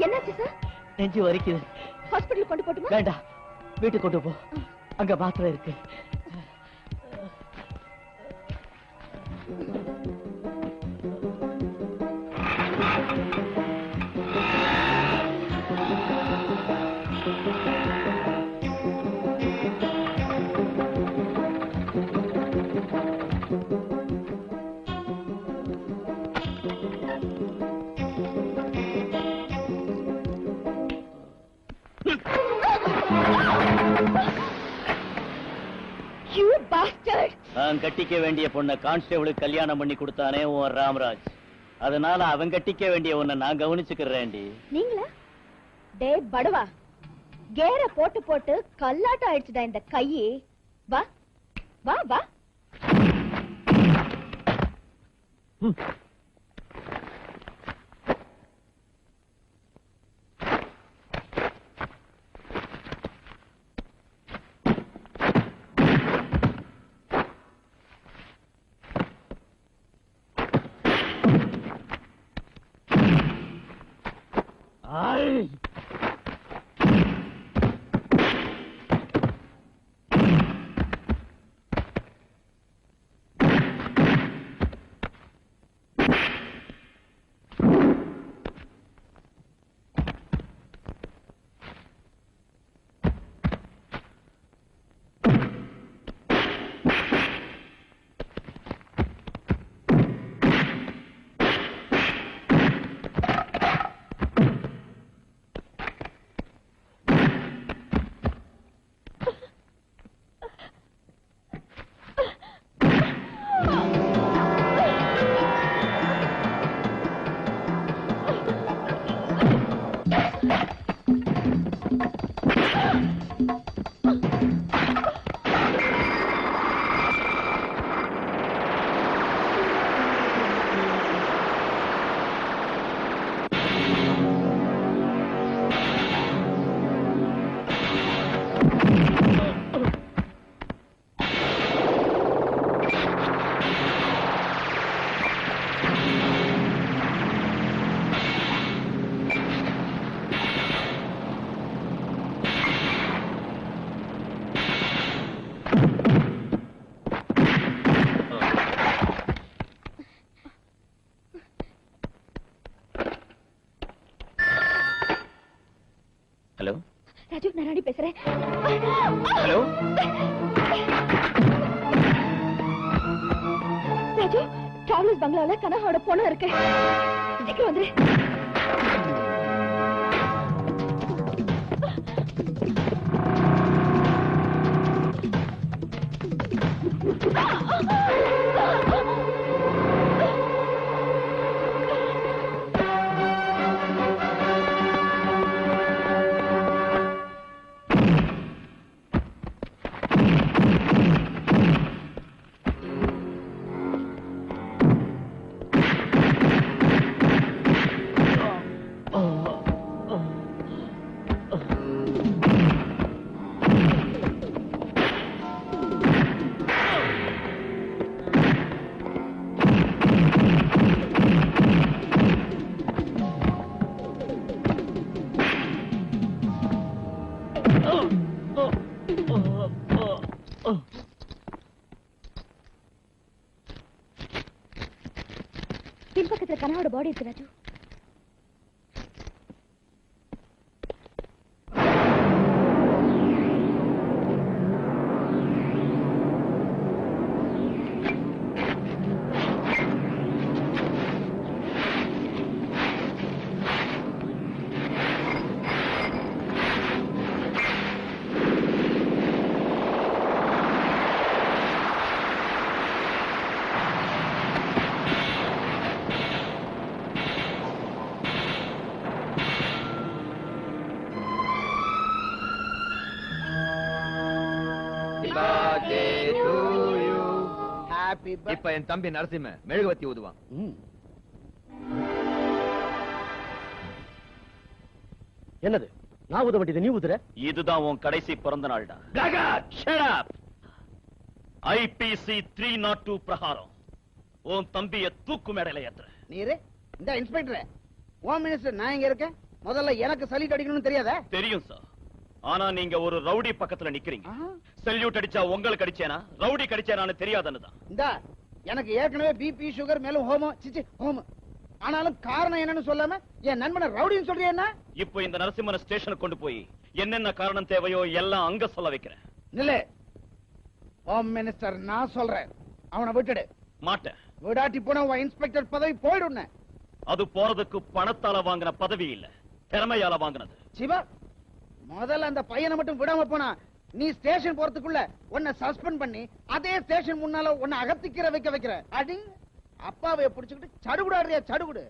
என்னாச்சு சார்? நெஞ்சு வலிக்குது. ஹாஸ்பிடல் கொண்டு போட்டுமா? வேண்டாம், வீட்டுக்கு கொண்டு போ. அங்க மாத்திரை இருக்கு. நான் கட்டிக்க வேண்டிய பொண்ண கான்ஸ்டேபிளுக்கு கல்யாணம் பண்ணி கொடுத்தானே உன் ராமராஜ். அதனால அவன் கட்டிக்க வேண்டிய உன்னை நான் கவனிச்சுக்கிறேன். நீங்களா? டே படுவா, கேர போட்டு போட்டு கல்லாட்டம் ஆயிடுச்சுடா இந்த கையே. வா வா வா. ஹலோ ராஜு, நான் ராணி பேசுறேன். ஹலோ ராஜு, டிராவலர்ஸ் பங்களால கனகாவோட பொண்ணு இருக்கு. சீக்கிரம் வந்துரு. பக்கத்துல கனாவோட பாடி இருக்கு ராஜு. இப்ப என் தம்பி நரசிம்ம மெழுகுவத்தி ஊதுவான். என்னது நான் ஊத வேண்டியது நீ ஊதுற? இதுதான் உன் கடைசி பிறந்த நாள்டா. IPC 302 பிரகாரம் உன் தம்பிய தூக்கு மேடையில ஏத்துற. நீரு இந்த இன்ஸ்பெக்டர் ஹோம் மினிஸ்டர் நான் இங்க இருக்கேன். முதல்ல எனக்கு சல்யூட் அடிக்கணும்னு தெரியாதா? தெரியும் சார். ஆனா நீங்க ஒரு ரவுடி பக்கத்துல நிக்கிறீங்க. சல்யூட் அடிச்சா உங்களுக்கு அடிச்சேனா ரவுடி கடிச்சேனான்னு தெரியாதுன்னுதான். இந்த எனக்கு ஏற்கனவே பிபி சுகர் மேலும் ஹோமம் சிச்சி ஹோமம். ஆனாலும் காரணம் என்னன்னு சொல்லாம என் நண்பனை ரவுடின்னு சொல்றியா என்ன? இப்போ இந்த நரசிம்மனை ஸ்டேஷனுக்கு கொண்டு போய் என்னென்ன காரணம் தேவையோ எல்லாம் அங்க சொல்ல வைக்கிறேன். நில்ல. ஹோம் மினிஸ்டர் நான் சொல்றேன். அவனை விட்டுடு. மாட்டேன். விடாட்டி போன உன் இன்ஸ்பெக்டர் பதவி போயிடும். அது போறதுக்கு பணத்தால வாங்கின பதவி இல்ல, திறமையால வாங்கினது. சிவா முதல்ல அந்த பையனை மட்டும் விடாம போனா நீ ஸ்டேஷன் போறதுக்குள்ள உன்னை சஸ்பெண்ட் பண்ணி அதே ஸ்டேஷன் முன்னால உன்னை அகத்திக்கிற வைக்கிற அடி அப்பாவை புடிச்சுக்கிட்டு சடுகுடாடுறியா சடுகுடு.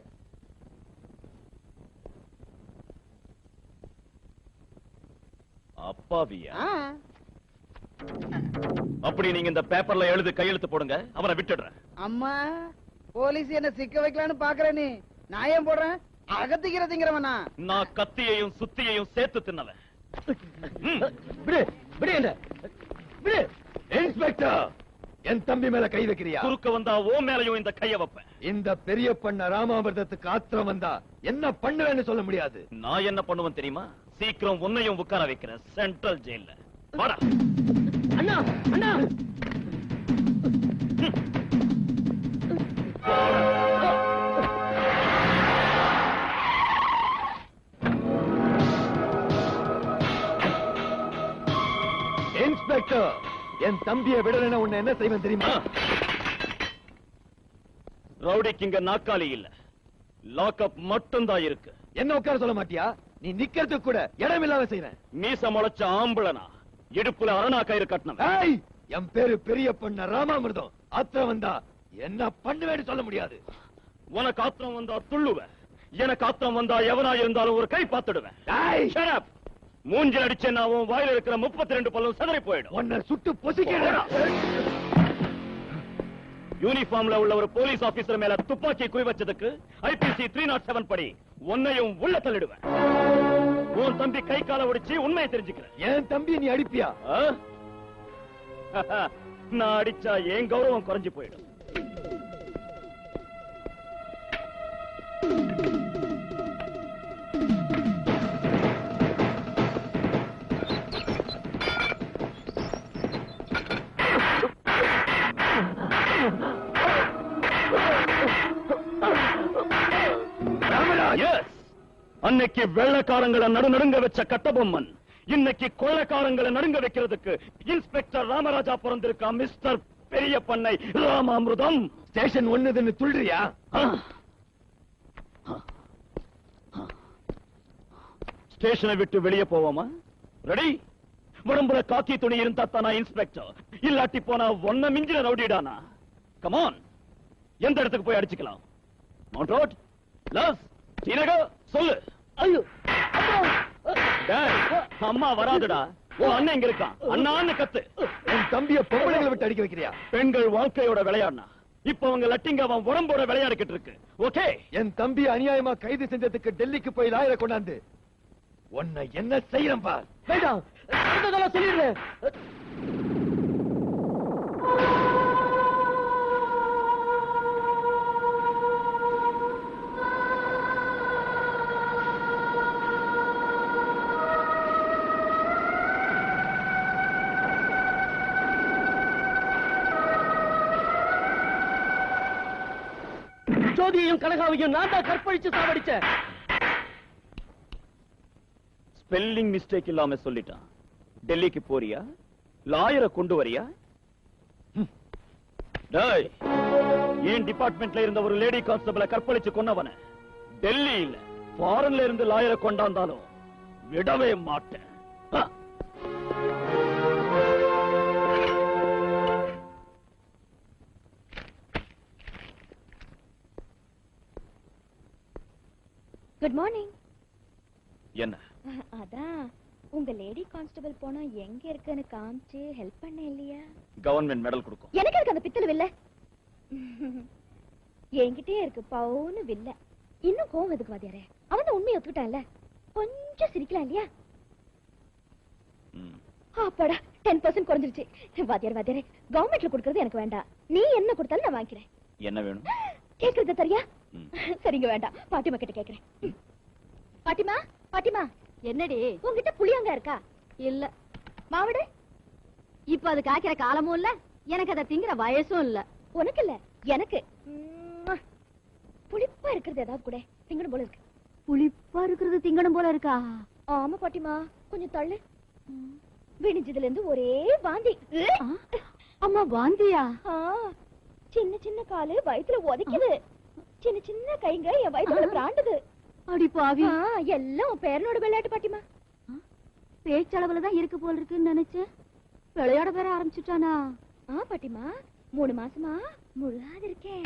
அப்பாவியா? அப்படி நீங்க இந்த பேப்பர்ல எழுதி கையெழுத்து போடுங்க, அவரை விட்டுடுறேன். அம்மா போலீஸ் என்ன சிக்க வைக்கலான்னு பாக்குற நீ? நான் ஏன் போடுறேன்? அகத்திக்கிறதுங்கிறவனா? நான் கத்தியையும் சுத்தியையும் சேர்த்து தின்னவன். விடு விடு என்ன விடு. இன்ஸ்பெக்டர், என் தம்பி மேல கை வைக்கிறியா? குறுக்க வந்தா ஓ மேலையும் இந்த கைய வைப்பேன். இந்த பெரிய பண்ண ராமாமிர்தத்துக்கு ஆத்திரம் வந்தா என்ன பண்ணுவேன்னு சொல்ல முடியாது. நான் என்ன பண்ணுவேன் தெரியுமா? சீக்கிரம் உன்னையும் உட்கார வைக்கிறேன் சென்ட்ரல் ஜெயில. வாடா. அண்ணா அண்ணா. இன்ஸ்பெக்டர், என் தம்பியை விடலைன்னா உன்னை என்ன செய்வேன் தெரியுமா? ரவுடிக்கு இங்க நாக்காளி இல்ல, லாக்அப் மட்டும்தான் இருக்கு. என்ன உட்கார சொல்ல மாட்டியா? நீ நிக்கிறதுக்கு கூட இடம் இல்லாம செய்வேன். மீச முளைச்ச ஆம்பளனா, இடுப்புல அரணா கயிறு கட்டணும். ஏய், என் பேரு பெரிய பண்ண ராமாமிர்தம். ஆத்திரம் வந்தா என்ன பண்ணுவேன்னு சொல்ல முடியாது. உனக்கு ஆத்திரம் வந்தா துள்ளுவேன், எனக்கு ஆத்திரம் வந்தா எவனா இருந்தாலும் ஒரு கை பார்த்துடுவேன். Shut up. மூஞ்சில் அடிச்சேன்னா உன் வாயில இருக்கிற 32 பல்லும் சிதறி போயிடும். உன்னை சுட்டு பொசிக்கிறேன். யூனிஃபார்ம்ல உள்ள ஒரு போலீஸ் ஆபீசர் மேல துப்பாக்கி குறி வச்சதுக்கு IPC 307 படி உன்னையும் உள்ள தள்ளிடுவேன். உன் தம்பி கை கால ஒடிச்சு உண்மையை தெரிஞ்சுக்கிறேன். என் தம்பி நீ அடிப்பியா? நான் அடிச்சா என் கௌரவம் குறைஞ்சு போயிடும். அன்னைக்கு வெள்ளக்காரங்களை நடுநடுங்க வச்ச கட்டபொம்மன் இன்னைக்கு கொள்ளக்காரங்களை நடுங்க வைக்கிறதுக்கு இன்ஸ்பெக்டர் ராமராஜா பிறந்திருக்கா. மிஸ்டர் பெரிய பண்ணை ராமாமிர்தம். ஸ்டேஷன் ஒண்ணுதுன்னு துள்றியா? ஸ்டேஷனை விட்டு வெளியே போவோமா? ரெடி? உடம்புல காக்கி துணி இருந்தா தானா இன்ஸ்பெக்டர், இல்லாட்டி போனா ஒன்ன மிஞ்சின ரவுடிடானா. கமான், எந்த இடத்துக்கு போய் அடிச்சுக்கலாம்? மவுண்ட் ரோட், லாஸ், ஸ்ரீநகர், சொல்லு. ஐயோ டேய், அம்மா வராதுடா. ஓ அண்ணன் இங்க இருக்கான், அண்ணான்னு கத்து. என் தம்பிய பொம்பளைகளை விட்டு அடிக்க வைக்கிறியா? பெண்கள் வாழ்க்கையோட விளையாடுனா இப்ப அவங்க லட்டிங்க அவன் உடம்போட விளையாடிக்கிட்டு இருக்கு. ஓகே, என் தம்பி அநியாயமா கைது செஞ்சதுக்கு டெல்லிக்கு போய் லாயரை கொண்டாந்து உன்னை என்ன செய்யறேன் பார். வேண்டாம், சொல்லிடுறேன். ஜோதியையும் கனகாவையும் நான் தான் கற்பழிச்சு சாவடிச்சேன். ஸ்பெல்லிங் மிஸ்டேக் இல்லாம சொல்லிட்டான். டெல்லிக்கு போறியா? லாயரை கொண்டு வரியா? டேய், ஏன் டிபார்ட்மெண்ட்ல இருந்த ஒரு லேடி கான்ஸ்டபிளை கற்பழிச்சு கொன்னவன டெல்லி இல்ல ஃபாரின்ல இருந்து லாயரை கொண்டாந்தாலும் விடவே மாட்டேன். Good morning. என்ன? அதான் உங்க லேடி கான்ஸ்டபிள் போனா எங்க இருக்குன்னு காமிச்சு ஹெல்ப் பண்ண இல்லையா? கவர்மெண்ட் மெடல் கொடுக்கும். எனக்கு இருக்கு அந்த பித்தளை வில்ல. என்கிட்டே இருக்கு பவுன்னு வில்ல. இன்னும் கோவம் எதுக்கு வாத்தியாரே? அவன் தான் உண்மையை ஒத்துக்கிட்டான்ல, கொஞ்சம் சிரிக்கலாம் இல்லையா? அப்பாடா 10% குறைஞ்சிருச்சு. வாத்தியார் வாத்தியாரே, கவர்மெண்ட்ல கொடுக்கறது எனக்கு வேண்டாம். நீ என்ன கொடுத்தாலும் நான் வாங்கிக்கிறேன். என்ன வேணும்? கேக்குறது சரியா? சரிங்க வேண்டாம், பாட்டிமா கிட்ட கேக்குறேன். பாட்டிமா பாட்டிமா, என்னடி உங்ககிட்ட புளியங்க இருக்கா? இல்ல. மாவடு இப்ப அது காய்க்கிற காலமும் இல்ல, எனக்கு அதை திங்கிற வயசும் இல்ல. உனக்கு இல்ல எனக்கு. புளிப்பா இருக்கிறது ஏதாவது கூட திங்கணும் போல இருக்கு. புளிப்பா இருக்கிறது திங்கணும் போல இருக்கா? ஆமா பாட்டிமா, கொஞ்சம் தள்ளு. விடிஞ்சதுல இருந்து ஒரே வாந்தி. அம்மா வாந்தியா? சின்ன சின்ன காலு வயித்துல உதைக்குது, சின்ன சின்ன கைங்க என் வயித்துல பிராண்டுது. அடி பாவி, எல்லாம் பேரனோட விளையாட்டு பாட்டிமா. பேச்சளவுலதான் இருக்கு போல இருக்குன்னு நினைச்சேன். விளையாட வேற ஆரம்பிச்சுட்டானா? பாட்டிமா 3 மாசமா முழாது இருக்கேன்.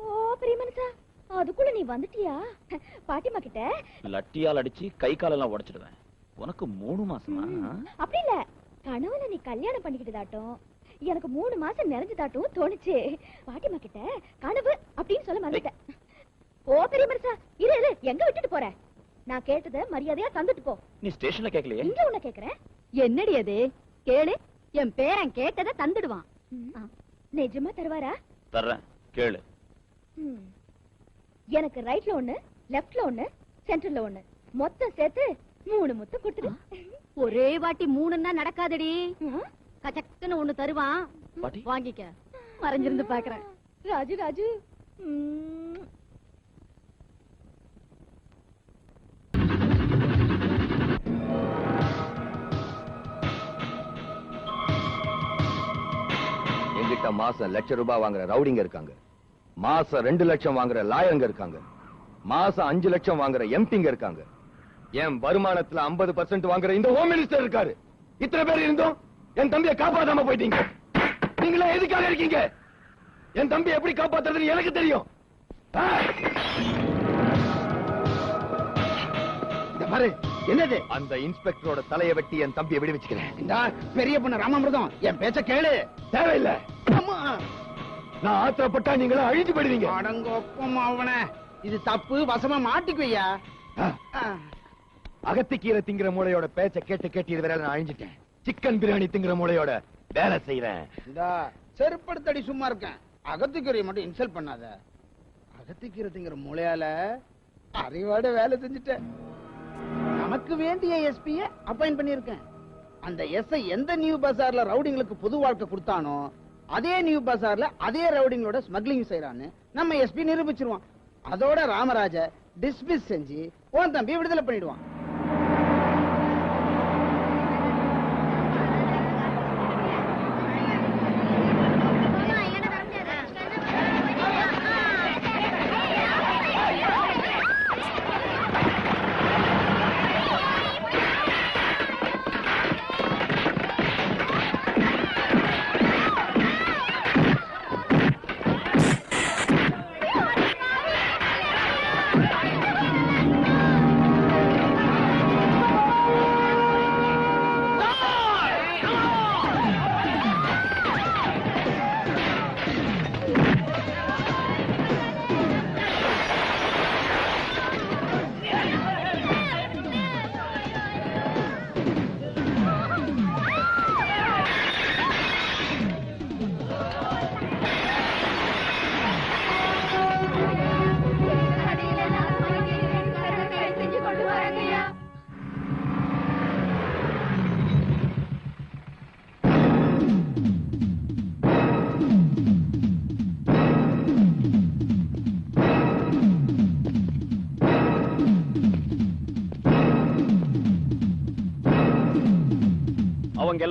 ஓ பெரிய மனுஷா, அதுக்குள்ள நீ வந்துட்டியா? பாட்டிமா கிட்ட லட்டியால் அடிச்சு கை காலெல்லாம் உடைச்சிடுவேன். உனக்கு 3 மாசமா? அப்படி இல்ல, கனவுல நீ கல்யாணம் பண்ணிக்கிட்டதாட்டும் எனக்கு 3 மாசம் நிறைஞ்சதாட்டும் தோணுச்சு. பாட்டிமா கிட்ட கனவு அப்படின்னு சொல்ல மறந்துட்டேன். ஓ பெரிய மனுஷா, இரு இரு, எங்க விட்டுட்டு போற? நான் கேட்டத மரியாதையா தந்துட்டு போ. நீ ஸ்டேஷன்ல கேட்கலையே? இங்க உன்ன கேக்குறேன். என்னடி அது? கேளு, என் பேரன் கேட்டதை தந்துடுவான். நிஜமா தருவாரா? தர்றேன், கேளு. எனக்கு ரைட்ல ஒண்ணு, லெஃப்ட்ல ஒண்ணு, சென்டர்ல ஒண்ணு, மொத்தம் சேர்த்து 3 முத்தம் கொடுத்துடு. ஒரே வாட்டி 3ன்னா நடக்காதடி. கச்சக்குன்னு ஒண்ணு தருவான், பாட்டி வாங்கிக்க. மறைஞ்சிருந்து பாக்குறேன். ராஜு ராஜு. என்கிட்ட மாசம் ₹1,00,000 வாங்குற ரவுடிங்க இருக்காங்க, மாசம் 2 லட்சம் வாங்குற லாயருங்க இருக்காங்க, மாசம் 5 லட்சம் வாங்குற எம்பிங்க இருக்காங்க. என் வருமானத்துல 50% வாங்குற இந்த ஹோம் மினிஸ்டர் இருக்காரு. இத்தனை பேர் இருந்தோம் என் தம்பியை காப்பாத்தாம போயிட்டீங்க. நீங்களே எதுக்காக இருக்கீங்க? என் தம்பி எப்படி காப்பாத்துறதுன்னு எனக்கு தெரியும். என்னது? அந்த இன்ஸ்பெக்டரோட தலையை வெட்டி என் தம்பியை விடுவிச்சுக்கிறேன். இந்த பெரிய பொண்ணு ராமாமிர்தம், என் பேச்ச கேளு. தேவையில்லை. நான் ஆத்திரப்பட்டா நீங்களும் அழிஞ்சு போயிடுவீங்க. அடங்கொப்பம் அவன, இது தப்பு, வசமா மாட்டிக்குவையா. அகத்திக்கீரை திங்கிற மூளையோட பேச்ச கேட்டு கேட்டு இதுவரை நான் அழிஞ்சிட்டேன். சிக்கன் பிரியாணி திங்கிற மூளையோட வேலை செய்யறேன். இந்த செருப்படுத்தடி சும்மா இருக்கேன். அகத்திக்கீரை மட்டும் இன்சல்ட் பண்ணாத. அகத்திக்கீரை திங்கிற மூளையால அறிவாட வேலை செஞ்சுட்டேன். நமக்கு வேண்டிய எஸ்பிய அப்பாயிண்ட் பண்ணிருக்கேன். அந்த எஸ்ஐ எந்த நியூ பஜார்ல ரவுடிங்களுக்கு புது வாழ்க்கை கொடுத்தானோ அதே நியூ பஜார்ல அதே ரவுடிங்களோட ஸ்மக்லிங் செய்யறான்னு நம்ம எஸ்பி நிரூபிச்சிருவான். அதோட ராமராஜ டிஸ்மிஸ் செஞ்சு உன் தம்பி விடுதலை பண்ணிடுவான்.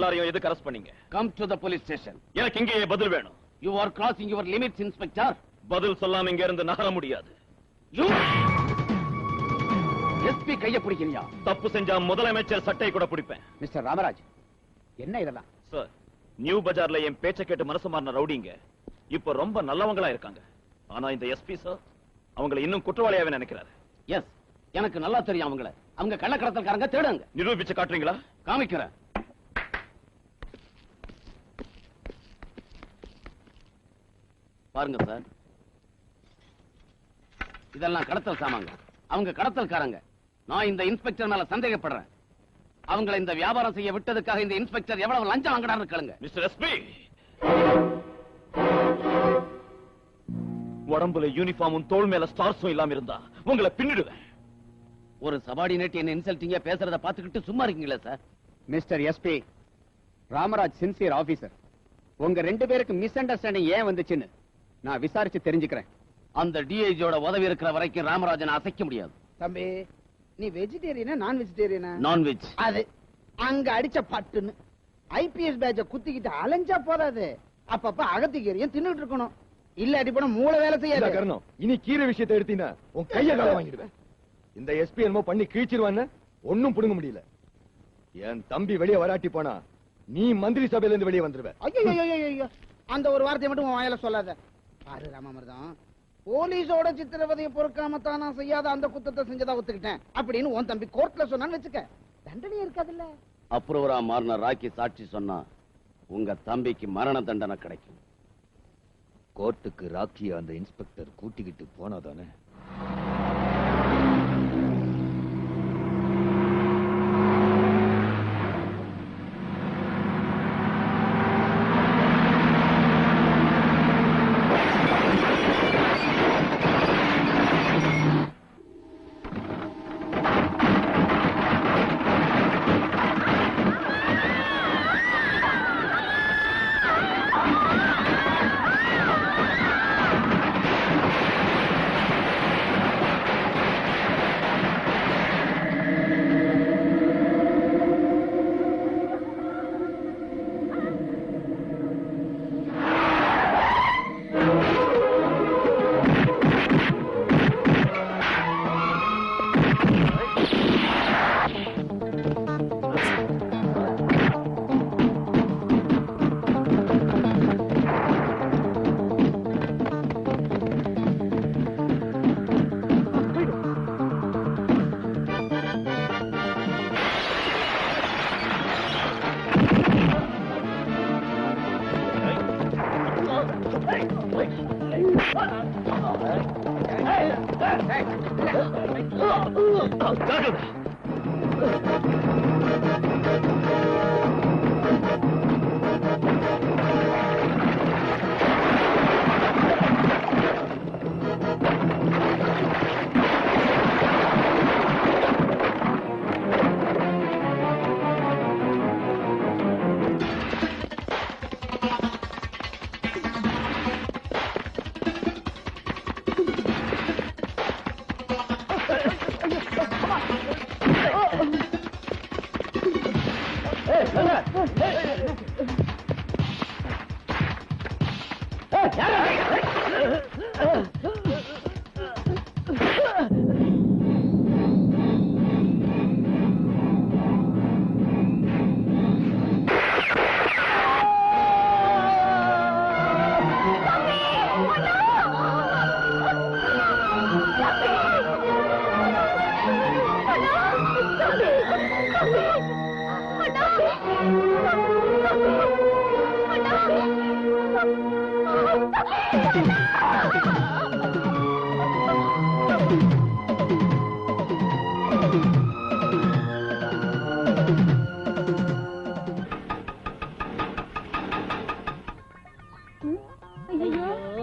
எல்லாரையும் எதுக்கு அரெஸ்ட் பண்ணீங்க? Come to the police station. எனக்கு இங்கேயே பதில் வேணும். You are crossing your limits inspector. பதில் சொல்லாம இங்க இருந்து நகர முடியாது. யூ எஸ்பி கைய பிடிக்கிறியா? தப்பு செஞ்சா முதலமைச்சர் சட்டை கூட பிடிப்பேன். மிஸ்டர் ராமராஜ், என்ன இதெல்லாம்? சார், நியூ பஜார்ல என் பேச்ச கேட்டு மனசு மாறின ரவுடிங்க இப்ப ரொம்ப நல்லவங்களா இருக்காங்க. ஆனா இந்த எஸ்பி சார் அவங்களை இன்னும் குற்றவாளியாவே நினைக்கிறாரு. எஸ், எனக்கு நல்லா தெரியும் அவங்கள. அவங்க கள்ளக்கடத்தல்காரங்க, தேடுங்க. நிரூபிச்சு காட்டுறீங்களா? காமிக்கிறேன். பாருங்க சார், இதெல்லாம் கடத்தல் சாமாங்க. அவங்க கடத்தல்காரங்க. நான் இந்த இன்ஸ்பெக்டர் மேல சந்தேகப்படுறேன். அவங்களை இந்த வியாபாரம் செய்ய விட்டதுக்காக இந்த இன்ஸ்பெக்டர் எவ்வளவு லஞ்சம் வாங்கினாரு கேளுங்க. மிஸ்டர் எஸ்பி, உடம்புல யூனிஃபார்மும் தோள் மேல ஸ்டார்ஸும் இல்லாம இருந்தா உங்களை பின்னிடுவேன். ஒரு சபார்டினேட் என்ன இன்சல்ட்டிங்கா பேசுறத பாத்துக்கிட்டு சும்மா இருக்கீங்களா sir? Mister SP, Ramaraj sincere officer. உங்க 2 பேருக்கு மிஸ் அண்டர்ஸ்டாண்டிங் ஏன் வந்துச்சுன்னு நான் விசாரிச்சு தெரிஞ்சுக்கிறேன். அந்த டிஐஜியோட உதவி இருக்கிற வரைக்கும் ராமராஜனை அசைக்க முடியாது. தம்பி, நீ வெஜிடேரியனா நான் வெஜிடேரியனா? நான்வெஜ். அது அங்க அடிச்ச பட்டுன்னு ஐபிஎஸ் பேட்ச குத்திக்கிட்டு அலைஞ்சா போதாது. அப்பப்ப அகத்திக்கீரையும் தின்னுட்டு இருக்கணும். இல்ல அடிப்பட மூளை வேலை செய்யாது. இனி கீரை விஷயத்தை எடுத்தீங்கன்னா உன் கைய கால வாங்கிடுவேன். இந்த எஸ்பி என்னமோ பண்ணி கிழிச்சிருவான்னு ஒன்னும் புடுங்க முடியல. என் தம்பி வெளியே வராட்டி போனா நீ மந்திரி சபையில இருந்து வெளியே வந்துருவ. ஐயோ, அந்த ஒரு வார்த்தையை மட்டும் உன் வாயில சொல்லாத. பாரு ராமாமிர்தம், போலீஸோட சித்திரவதையை பொறுக்காம தானா செய்யாத அந்த குத்தத்தை செஞ்சதா ஒத்துக்கிட்டேன் அப்படின்னு உன் தம்பி கோர்ட்ல சொன்னான்னு வச்சுக்க, தண்டனை இருக்காதுல்ல. அப்ரூவரா மாறின ராக்கி சாட்சி சொன்னா உங்க தம்பிக்கு மரண தண்டனை கிடைக்கும். கோர்ட்டுக்கு ராக்கிய அந்த இன்ஸ்பெக்டர் கூட்டிக்கிட்டு போனாதானே?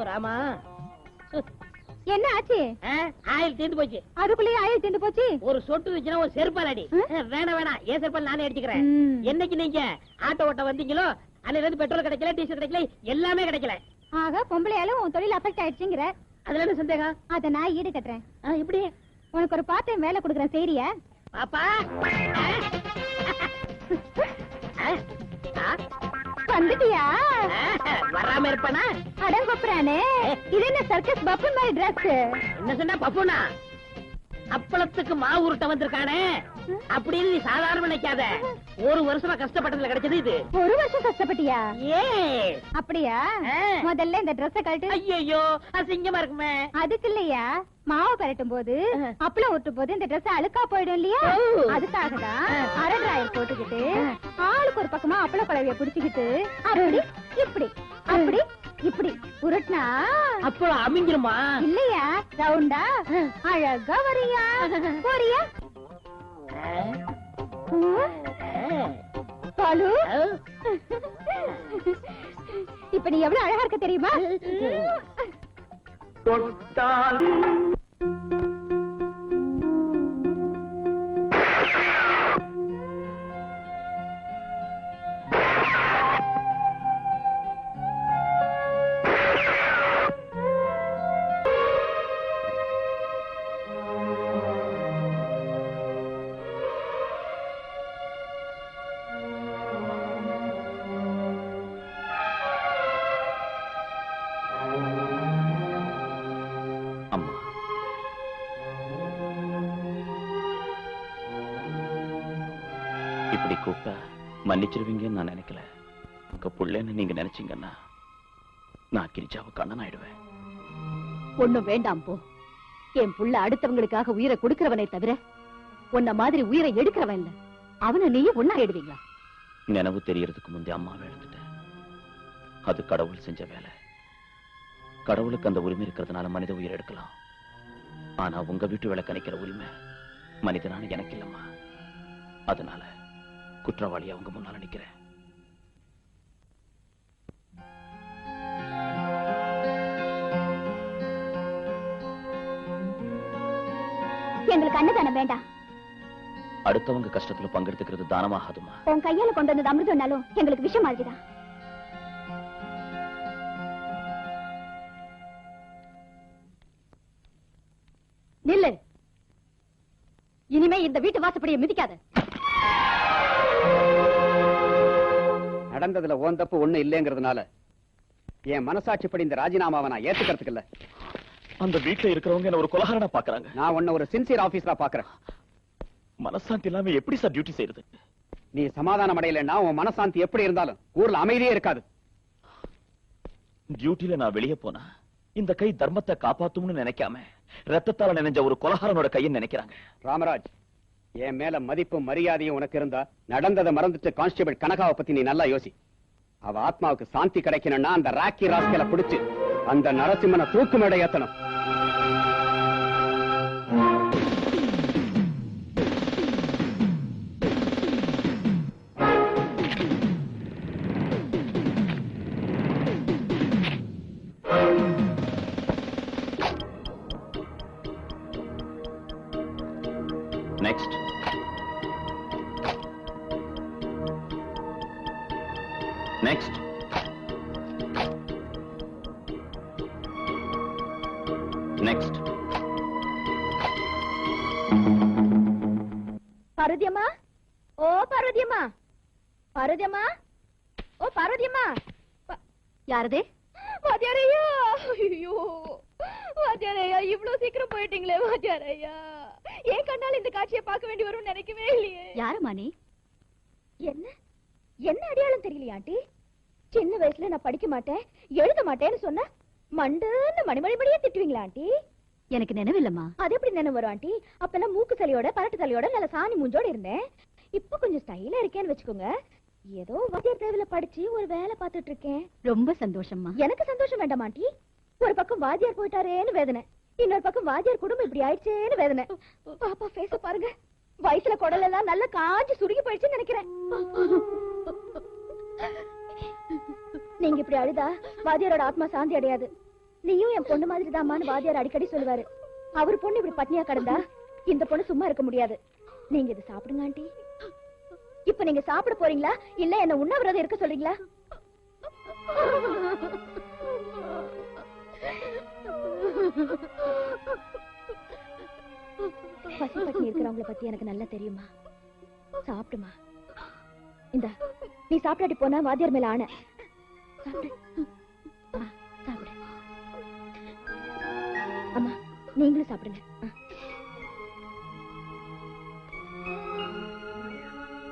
ராமா, என்ன ஆச்சு? ஆயில் தீர்ந்து போச்சு. அதுக்குள்ளேயே ஆயில் தீர்ந்து போச்சு. ஒரு சொட்டு வச்சுனா ஒரு செருப்பால் அடி. வேணாம், ஏன் செருப்பால் நானே அடிச்சுக்கிறேன். என்னைக்கு நீங்க ஆட்டோ ஓட்ட வந்தீங்களோ அதுல இருந்து பெட்ரோல் கிடைக்கல, டீசல் கிடைக்கல, எல்லாமே கிடைக்கல. ஆக பொம்பளையாலும் உன் தொழில் அஃபெக்ட் ஆயிடுச்சுங்கிற. அதுல என்ன சந்தேகம்? அத நான் ஈடு கட்டுறேன். எப்படி? உனக்கு ஒரு பார்ட் டைம் வேலை கொடுக்குறேன், சரியா? பாப்பா, வந்துட்டியா? வராம இருப்பானா? அடங்கொப்புறானே, இது என்ன சர்க்கஸ் பப்பு மாதிரி டிரஸ்? என்ன சொன்னா பப்புனா? அப்பளத்துக்கு மாவு உருட்ட வந்திருக்கானே அப்படின்னு நீ சாதாரண நினைக்காத. ஒரு வருஷமா கஷ்டப்பட்டதுல கிடைச்சது இது. ஒரு வருஷம் கஷ்டப்பட்டியா? ஏ அப்படியா? முதல்ல இந்த ட்ரெஸ் கழட்டு. ஐயோ அசிங்கமா இருக்குமே. அதுக்கு இல்லையா, மாவு பரட்டும் போது அப்பளம் ஊட்டும் போது இந்த ட்ரெஸ் அழுக்கா போயிடும் இல்லையா, அதுக்காக தான் அரை டிராயர் போட்டுக்கிட்டு ஆளுக்கு ஒரு பக்கமா அப்பள குழவைய புடிச்சுக்கிட்டு அப்படி இப்படி அப்படி இப்படி உருட்டினா அப்பளம் அமைஞ்சிருமா? இல்லையா, ரவுண்டா அழகா வரியா போறியா? பாலு, இப்ப நீ எவ்வளவு அழகா இருக்க தெரியுமா? அம்மா, இப்படி கூப்பிட்டா மன்னிச்சிருவீங்கன்னு நான் நினைக்கல. உங்க புள்ளன்னு நீங்க நினைச்சீங்கன்னா நான் கிரிஜாவுக்கு அண்ணன் ஆயிடுவேன். ஒண்ணும் வேண்டாம் போ. என் புள்ள அடுத்தவங்களுக்காக உயிரை கொடுக்கிறவனே தவிர உன்ன மாதிரி உயிரை எடுக்கிறவன் இல்ல. அவனை நீயும் ஒண்ணா ஆயிடுவீங்களா? நினைவு தெரியறதுக்கு முந்தைய அம்மாவை எழுந்துட்டேன். அது கடவுள் செஞ்ச வேலை. கடவுளுக்கு அந்த உரிமை இருக்கிறதுனால மனித உயிர் எடுக்கலாம். ஆனா உங்க வீட்டு வேலை கணிக்கிற உரிமை மனிதனான எனக்கு இல்லம்மா. அதனால குற்றவாளியா உங்க முன்னால நிக்கிறேன். எங்களுக்கு அன்னதானம் வேண்டாம். அடுத்தவங்க கஷ்டத்துல பங்கெடுத்துக்கிறது தானமாகாதுமா. உன் கையால கொண்டு வந்தது அமிர்தம்னாலும் எங்களுக்கு விஷயம் மாதிரிதான். நில்லு. இனிமே இந்த வீட்டு வாசப்படியை மிதிக்காத. நடந்ததுல ஓன் தப்பு ஒண்ணு இல்லைங்கிறதுனால என் மனசாட்சிப்படி இந்த ராஜினாமாவை நான் ஏத்துக்கிறதுக்கு இல்ல. அந்த வீட்டுல இருக்கிறவங்க என்ன ஒரு கொலகாரனா பாக்குறாங்க. நான் உன்ன ஒரு சின்சியர் ஆபீசரா பாக்குறேன். மனசாந்தி இல்லாம எப்படி சார் டியூட்டி செய்யறது? நீ சமாதானம் அடையலன்னா உன் மனசாந்தி எப்படி இருந்தாலும் ஊர்ல அமைதியே இருக்காது. டியூட்டில நான் வெளியே போனா இந்த கை தர்மத்தை காப்பாத்தும்னு நினைக்காம ரத்தத்தால நினைஞ்ச ஒரு கொலகாரனோட கையை நினைக்கிறாங்க. ராமராஜ், என் மேல மதிப்பும் மரியாதையும் உனக்கு இருந்தா நடந்ததை மறந்துட்டு கான்ஸ்டபிள் கனகாவை பத்தி நீ நல்லா யோசி. அவ ஆத்மாவுக்கு சாந்தி கிடைக்கணும்னா அந்த ராக்கி ராஸ்கலை பிடிச்சு அந்த நரசிம்மனை தூக்கு மேடை ஏத்தணும். Next. Next. Next. பார்வதியம்மா, ஓ பார்வதியம்மா, பார்வதியம்மா, ஓ பார்வதியம்மா. யாரது? வாத்தியாரையா. ஐயோ வாத்தியாரையா, இவ்வளவு சீக்கிரம் போயிட்டீங்களே வாத்தியாரையா. ஏன் கண்ணால இந்த காட்சியை பார்க்க வேண்டி வரும் நினைக்கவே இல்லையே. யாருமா நீ? என்ன என்ன அடையாளம் தெரியலையா ஆண்டி? சின்ன வயசுல நான் படிக்க மாட்டேன் எழுத மாட்டேன்னு சொன்ன மண்டுன்னு மணிமணிமணியே திட்டுவீங்களா ஆண்டி? எனக்கு நினைவில்லம்மா. அது எப்படி நினைவு வரும் ஆண்டி? அப்பெல்லாம் மூக்கு சளியோட பரட்டு சளியோட நல்ல சாணி மூஞ்சோட இருந்தேன். இப்ப கொஞ்சம் ஸ்டைலா இருக்கேன்னு வச்சுக்கோங்க. ஏதோ வாத்தியார் தேவையில படிச்சு ஒரு வேலை பார்த்துட்டு இருக்கேன். ரொம்ப சந்தோஷமா. எனக்கு சந்தோஷம் வேண்டாம் ஆண்டி. ஒரு பக்கம் வாத்தியார் போயிட்டாரேன்னு வேதனை, இன்னொரு பக்கம் வாத்தியார் குடும்பம் இப்படி ஆயிடுச்சேன்னு வேதனை. பாப்பா ஃபேஸ பாருங்க, வயசுல குடல் எல்லாம் நல்லா காஞ்சி சுருங்கி போயிடுச்சுன்னு நினைக்கிறேன். நீங்க இப்படி அழுதா வாத்தியாரோட ஆத்மா சாந்தி அடையாது. நீயும் என் பொண்ணு மாதிரி தான்மான்னு வாத்தியார் அடிக்கடி சொல்லுவாரு. அவர் பொண்ணு இப்படி பட்னியா கடந்தா இந்த பொண்ணு சும்மா இருக்க முடியாது. நீங்க இது சாப்பிடுங்க ஆண்டி. இப்ப நீங்க சாப்பிட போறீங்களா இல்ல என்ன உண்ணாவிரதம் இருக்க சொல்றீங்களா? பசி பட்னி இருக்கிறவங்கள பத்தி எனக்கு நல்லா தெரியுமா. சாப்பிடுமா. இந்த நீ சாப்பிடாட்டி போனா வாத்தியார் மேல ஆன சாப்பிடு. சாப்பிடு. அம்மா நீங்களும் சாப்பிடுங்க.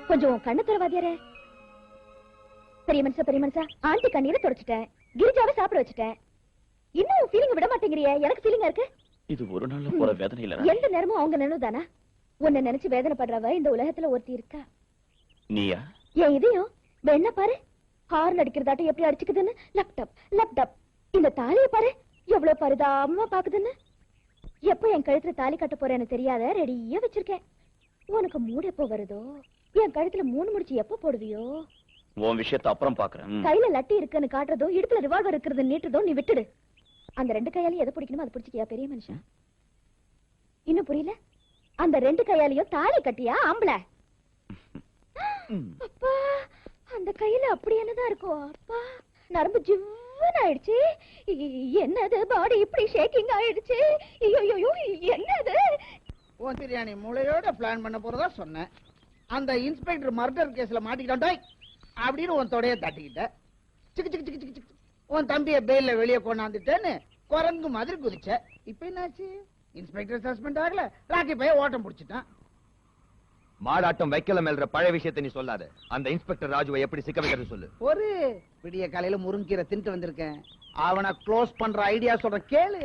கொஞ்சம் கண்ணு தரவாதியாரே. பெரிய மனுஷா ஆண்டி கண்ணீரை தொடச்சிட்டேன், கிரிஜாவை சாப்பிட வச்சுட்டேன். இன்னும் ஃபீலிங் விட மாட்டேங்கிறியே. எனக்கு ஃபீலிங்கா இருக்கு. இது ஒரு நாள்ல போற வேதனை இல்ல. எந்த நேரமும் அவங்க நினைவுதானா? உன்னை நினைச்சு வேதனைப்படுறவ இந்த உலகத்துல ஒருத்தி இருக்கா. நீயா? என் இதையும் என்ன பாரு, ஹார்ன் அடிக்கிறதாட்டம் எப்படி அடிச்சுக்குதுன்னு. Laptop laptop. இந்த தாலிய பாரு எவ்வளவு பரிதாபமா பாக்குதுன்னு. எப்ப என் கழுத்துல தாலி கட்ட போறேன்னு தெரியாத ரெடியா வச்சிருக்கேன். உனக்கு மூடு எப்போ வருதோ, என் கழுத்துல 3 முடிச்சு எப்ப போடுவியோ. உன் விஷயத்தை அப்புறம் பாக்குறேன். கையில லட்டி இருக்குன்னு காட்டுறதும் இடுப்புல ரிவால்வர் இருக்கிறது நீட்டுறதும் நீ விட்டுடு. அந்த 2 கையாலையும் எதை பிடிக்கணுமோ அதை பிடிச்சிக்கியா பெரிய மனுஷன்? இன்னும் புரியல? அந்த 2 கையாலையும் தாலி கட்டியா ஆம்பளை? அப்பா அந்த கையில அப்படி என்னதான் இருக்கும்? அப்பா நரம்பு ஜிவ்வுன்னு ஆயிடுச்சு. என்னது பாடி இப்படி ஷேக்கிங் ஆயிடுச்சு. ஐயோ என்னது? உன் பிரியாணி மூளையோட பிளான் பண்ண போறதா சொன்னேன். அந்த இன்ஸ்பெக்டர் மர்டர் கேஸ்ல மாட்டிக்கிட்டான் அப்படின்னு உன் தொடைய தட்டிக்கிட்ட. சிக்கு சிக்கு சிக்கு சிக்கு. உன் தம்பிய பெயில வெளியே கொண்டாந்துட்டேன்னு குரங்கு மாதிரி குதிச்ச. இப்ப என்னாச்சு? இன்ஸ்பெக்டர் சஸ்பெண்ட் ஆகல, ராக்கி பைய ஓட்டம் பிடிச்சிட்டான். மாடாட்டம் வைக்கல மேல்ற பழைய விஷயத்தை நீ சொல்லாத. அந்த இன்ஸ்பெக்டர் ராஜுவை எப்படி சிக்க வைக்கிறது சொல்லு. ஒரு விடிய காலையில முருங்கீரை தின்ட்டு வந்திருக்கேன். அவனை க்ளோஸ் பண்ற ஐடியா சொல்ற கேளு.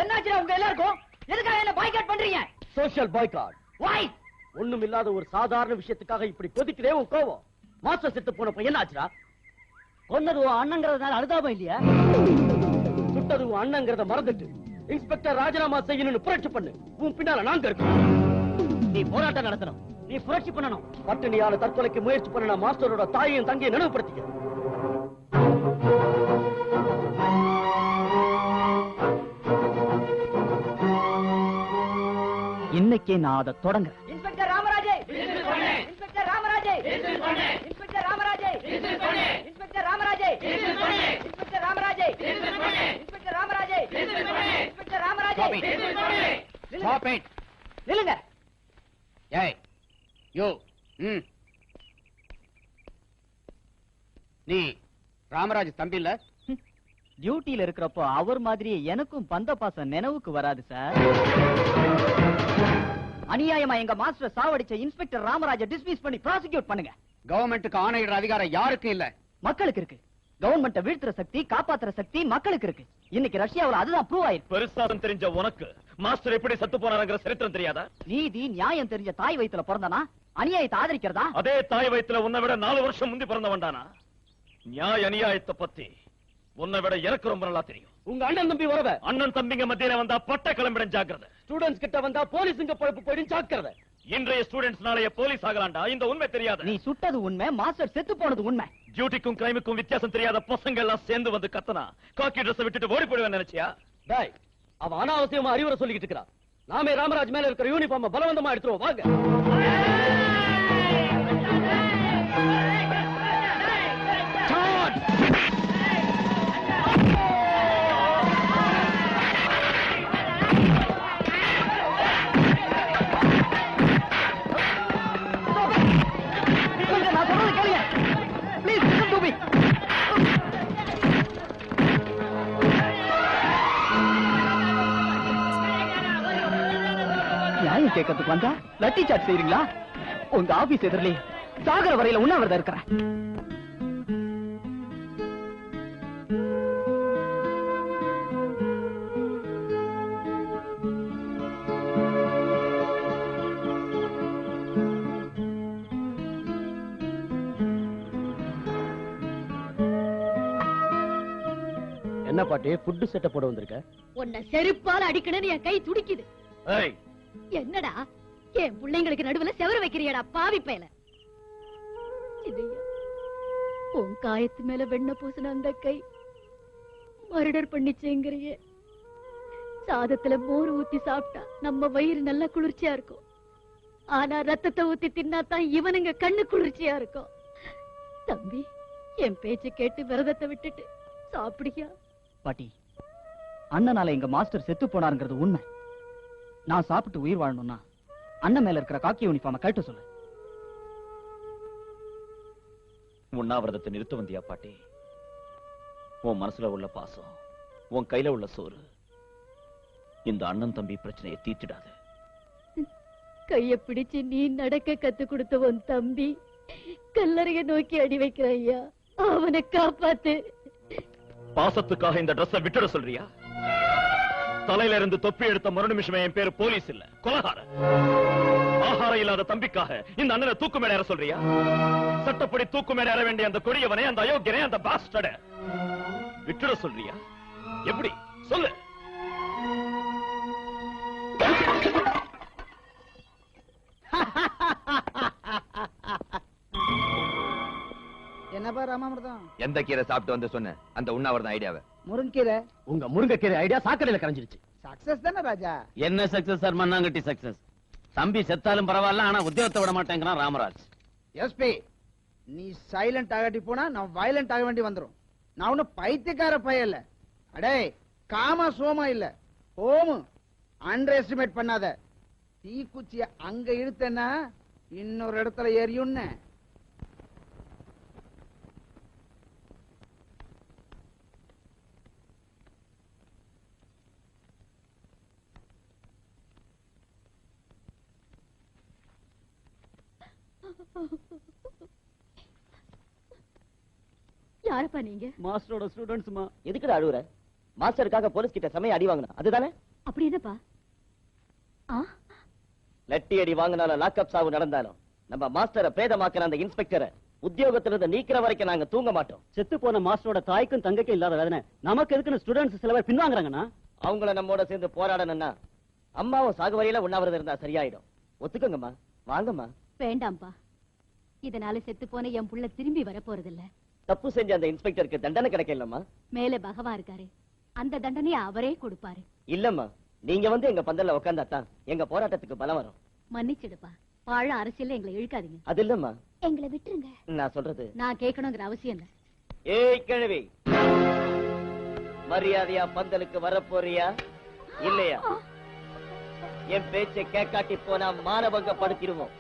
என்னாச்சுடா உங்க எல்லாருக்கும்? எதுக்காக என்ன பாய்காட் பண்றீங்க? Social boycott. வை? ஒண்ணும் இல்லாத ஒரு சாதாரண விஷயத்துக்காக இப்படி கொதிக்குதே உன் கோவம். மாஸ்டர் செத்து போனப்ப என்னாச்சுடா? கொன்னது உன் அண்ணங்கிறதுனால அழுதாபம் இல்லையா? சுட்டது உன் அண்ணங்கிறத மறந்துட்டு இன்ஸ்பெக்டர் ராஜினாமா செய்யணும்னு புரட்சி பண்ணு. உன் பின்னால நாங்க இருக்கோம். நீ போராட்டம் நடத்தணும், நீ புரட்சி பண்ணணும். பட்டினியால தற்கொலைக்கு முயற்சி பண்ண மாஸ்டரோட தாயையும் தங்கையும் நினைவுபடுத்திக்க. இன்னைக்கே நான் அதை தொடங்குறேன். இன்ஸ்பெக்டர் ராமராஜே, இன்ஸ்பெக்டர் ராமராஜே, இன்ஸ்பெக்டர் ராமராஜே, இன்ஸ்பெக்டர் ராமராஜே, இன்ஸ்பெக்டர் ராமராஜே, இன்ஸ்பெக்டர் ராமராஜே, இன்ஸ்பெக்டர் ராமராஜே. Stop it. நில்லுங்க. ஏய் யோ, நீ ராமராஜ் தம்பி இல்ல? டியூட்டில இருக்கிறப்போ அவர் மாதிரி எனக்கும் பந்த பாசம் நினைவுக்கு வராது சார். அநியாயமா எங்க மாஸ்டர் சாவடிச்ச இன்ஸ்பெக்டர் ராமராஜ டிஸ்மிஸ் பண்ணி ப்ராசிக்யூட் பண்ணுங்க. கவர்மெண்ட்டுக்கு ஆணையிடுற அதிகாரம் யாருக்கும் இல்ல. மக்களுக்கு இருக்கு. கவர்மெண்ட்டை வீழ்த்துற சக்தி, காப்பாத்துற சக்தி மக்களுக்கு இருக்கு. இன்னைக்கு ரஷ்யாவுல அதுதான் ப்ரூவ் ஆயிருக்கு. பெருசாதம் தெரிஞ்ச உனக்கு மாஸ்டர் எப்படி சத்து போனாருங்கிற சரித்திரம் தெரியாதா? நீதி நியாயம் தெரிஞ்ச தாய் வயித்துல பிறந்தானா அநியாயத்தை ஆதரிக்கிறதா? அதே தாய் வயித்துல உன்னை விட 4 வருஷம் முந்தி பிறந்தவன்டானா? நியாய அநியாயத்தை பத்தி உன்னை விட எனக்கு ரொம்ப நல்லா தெரியும். உங்க அண்ணன் தம்பி வரவ அண்ணன் தம்பிங்க மத்தியில வந்தா பட்ட கிளம்பிட ஜாக்கிரதை. ஸ்டூடெண்ட்ஸ் கிட்ட வந்தா போலீஸுங்க பழப்பு போயிடும் ஜாக்கிரதை. இன்றைய ஸ்டூடெண்ட்ஸ் நாளைய போலீஸ் ஆகலாம்டா. இந்த உண்மை தெரியாது. நீ சுட்டது உண்மை, மாஸ்டர் செத்து போனது உண்மை. டியூட்டிக்கும் கிரைமுக்கும் வித்தியாசம் தெரியாத பசங்க எல்லாம் சேர்ந்து வந்து கத்தனா காக்கி ட்ரெஸ் விட்டுட்டு ஓடி போடுவேன் நினைச்சியா? டேய், அவன் அனாவசியமா அறிவுரை சொல்லிக்கிட்டு இருக்கிறான். நாமே ராமராஜ் மேல இருக்கிற யூனிஃபார்ம் பலவந்தமா எடுத்துருவோம் வாங்க. நியாயம் கேட்கறதுக்கு வந்தா லட்டி சாட் செய்றீங்களா? உங்க ஆபீஸ் எதிரிலே சாகர வரையில உண்ணாவிரதம் இருக்கிறேன். என்ன பாட்டி ஃபுட் செட்டப் போட வந்திருக்க? உன்னை செருப்பால அடிக்கணும்னு என் கை துடிக்குது. ஏய், என்னடா என் பிள்ளைங்களுக்கு நடுவுல செவரு வைக்கிறியடா பாவி பயல. சின்னையா, உன் காயத்து மேல வெண்ண பூசின அந்த கை மர்டர் பண்ணிச்சேங்கிறியே. சாதத்துல மோர் ஊத்தி சாப்பிட்டா நம்ம வயிறு நல்லா குளிர்ச்சியா இருக்கும். ஆனா ரத்தத்தை ஊத்தி தின்னாதான் இவனுங்க கண்ணு குளிர்ச்சியா இருக்கும். தம்பி, என் பேச்சு கேட்டு விரதத்தை விட்டுட்டு சாப்பிடியா? பாட்டி, அண்ணனால எங்க மாஸ்டர் செத்து போனாருங்கிறது உண்மை. நான் சாப்பிட்டு உயிர் வாழணும்னா அண்ணன் மேல இருக்கிற காக்கி யூனிஃபார்மை கழட்ட சொல்லு. உண்ணாவிரதத்தை நிறுத்த வந்தியா பாட்டி? உன் மனசுல உள்ள பாசம், உன் கையில உள்ள சோறு இந்த அண்ணன் தம்பி பிரச்சனையை தீர்த்திடாது. கைய பிடிச்சு நீ நடக்க கத்து கொடுத்த உன் தம்பி கல்லறைய நோக்கி அடி வைக்கிற ஐயா, அவனை காப்பாத்து. பாசத்துக்காக இந்த ட்ரெஸ்ஸை விட்டுட சொல்றியா? தலையில இருந்து தொப்பி எடுத்த மறு நிமிஷமே என் பேரு போலீஸ் இல்ல, கொலகாரன். ஆகாரம் இல்லாத தம்பிக்காக இந்த அண்ணனை தூக்கு மேல ஏற சொல்றியா? சட்டப்படி தூக்கு மேல ஏற வேண்டிய அந்த கொடியவனை, அந்த அயோக்கியனை, அந்த பாஸ்டர்ட விட்டுட சொல்றியா? எப்படி சொல்லு? என்னப்பா ராமாமிர்தம்? எந்த கீரை சாப்பிட்டு வந்து சொன்ன அந்த உண்ணாவிரதம் ஐடியாவை? முருங்கீரை. உங்க முருங்கைக்கீரை ஐடியா சாக்கடையில கரைஞ்சிருச்சு. சக்சஸ் தானே ராஜா? என்ன சக்சஸ் சார்? மண்ணாங்கட்டி சக்சஸ். தம்பி செத்தாலும் பரவாயில்ல, ஆனா உத்தியோகத்தை விட மாட்டேங்கிறான் ராமராஜ். எஸ்பி, நீ சைலண்ட் ஆகட்டி போனா நான் வயலண்ட் ஆக வேண்டி வந்துரும். நான் ஒன்னும் பைத்தியக்கார பையன் இல்ல. அடே, காம சோமா இல்ல, ஓமு. அண்டர் எஸ்டிமேட் பண்ணாத. தீக்குச்சிய அங்க இழுத்தேன்னா இன்னொரு இடத்துல எரியும்னு. யாரப்பா நீங்க? மாஸ்டரோட ஸ்டூடண்ட்ஸ்மா. எதுக்குடா அழுவுற? மாஸ்டருக்காக போலீஸ் கிட்ட சமய அடி வாங்கினா அதுதானே? அப்படி என்னப்பா? லட்டி அடி வாங்கினாலும் லாக்அப் சாவு நடந்தாலும் நம்ம மாஸ்டரை பிரேதமாக்கிற அந்த இன்ஸ்பெக்டரை உத்தியோகத்திலிருந்து நீக்கிற வரைக்கும் நாங்க தூங்க மாட்டோம். செத்து போன மாஸ்டரோட தாய்க்கும் தங்கைக்கும் இல்லாத வேதனை நமக்கு எதுக்குன்னு ஸ்டூடண்ட்ஸ் சில பேர் பின்வாங்குறாங்கண்ணா. அவங்கள நம்மோட சேர்ந்து போராடணும்னா அம்மாவும் சாகுவரையில உண்ணாவிரதம் இருந்தா சரியாயிடும். ஒத்துக்கோங்கம்மா, வாங்கம்மா. வேண்டாம்பா, இதனால செத்து போன என் புள்ள திரும்பி வர போறதில்ல. தப்பு செஞ்ச அந்த இன்ஸ்பெக்டருக்கு தண்டனை கிடைக்கலம்மா. மேல பகவான் இருக்காரு, அந்த தண்டனையை அவரே கொடுப்பாரு. இல்லம்மா, நீங்க வந்து எங்க பந்தல்ல உட்கார்ந்தாதான் எங்க போராட்டத்துக்கு பலம் வரும். மன்னிச்சிடுப்பா, வாழ அரசியல்ல எங்களை இழுக்காதீங்க. அது இல்லம்மா, எங்களை விட்டுருங்க. நான் சொல்றது நான் கேட்கணுங்கிற அவசியம் இல்ல. ஏய் கிழவி, மரியாதையா பந்தலுக்கு வரப்போறியா இல்லையா? என் பேச்சை கேட்காட்டி போனா மானபங்கப்படுத்திடுவோம்.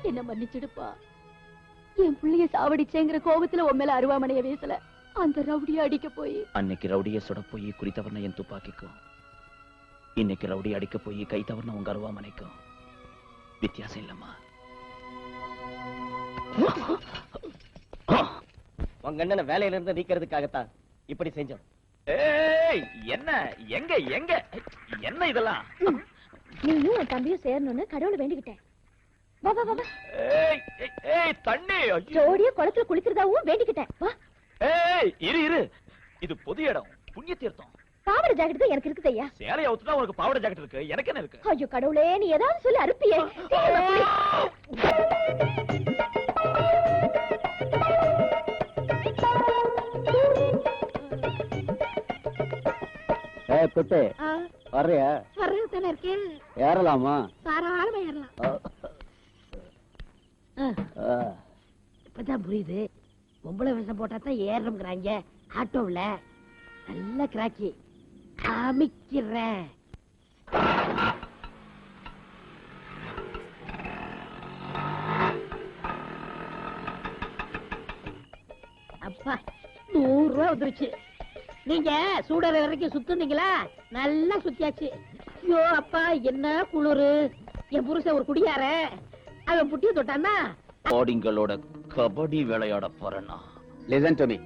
என்ன மன்னிச்சிடுப்பா. என் புள்ளைய சாவடிச்சேங்கிற கோபத்துல உன் மேல அருவாமனைய வீசல, அந்த ரவுடிய அடிக்க போய். அன்னைக்கு ரவுடிய சுட போய் குறி தவறுன என் துப்பாக்கிக்கும், இன்னைக்கு ரவுடி அடிக்க போய் கை தவறுன உங்க அருவாமனைக்கும் வித்தியாசம் இல்லம்மா. உங்க அண்ணனை வேலையில இருந்து நீக்கிறதுக்காகத்தான் இப்படி செஞ்சோம். ஏய், என்ன எங்க எங்க என்ன இதெல்லாம்? நீயும் என் தம்பியும் சேரணும்னு கடவுளை வேண்டிக்கிட்டேன். வா வா வா வா. ஏய் ஏய், ஏய் தண்ணி. ஐயோ. ஜோடியா குளத்துல குளிக்கிறதாவும் வேண்டிக்கிட்டேன். வா. ஏய் இரு இரு, இது பொது இடம், புண்ணிய தீர்த்தம். பாவாடை ஜாக்கெட் தான் எனக்கு இருக்குது ஐயா. சேலைய அவுத்துட்டா உனக்கு பாவாடை ஜாக்கெட் இருக்கு, எனக்கு என்ன இருக்கு? ஐயோ கடவுளே, நீ ஏதாவது சொல்லி அறுப்பியே. குட்டு வர்றியா? வர்றது தானே இருக்கேன். ஏறலாமா? தாராளமா ஏறலாம். இப்பதான் புரியுது, பொம்பளை விஷம் போட்டா தான் ஏறணுங்கிறாங்க. ஆட்டோவில் நல்ல கிராக்கி காமிக்கிறேன். அப்பா 100 ரூபா வந்துருச்சு. நீங்க சூடற வரைக்கும் சுத்துனீங்களா? நல்லா சுத்தியாச்சு. ஐயோ அப்பா என்ன குளிரு. என் புருஷன் ஒரு குடியார, அவன் புட்டிய தொட்டான்னா ஓடிங்களோட கபடி விளையாட போறேன்னா. Listen to me.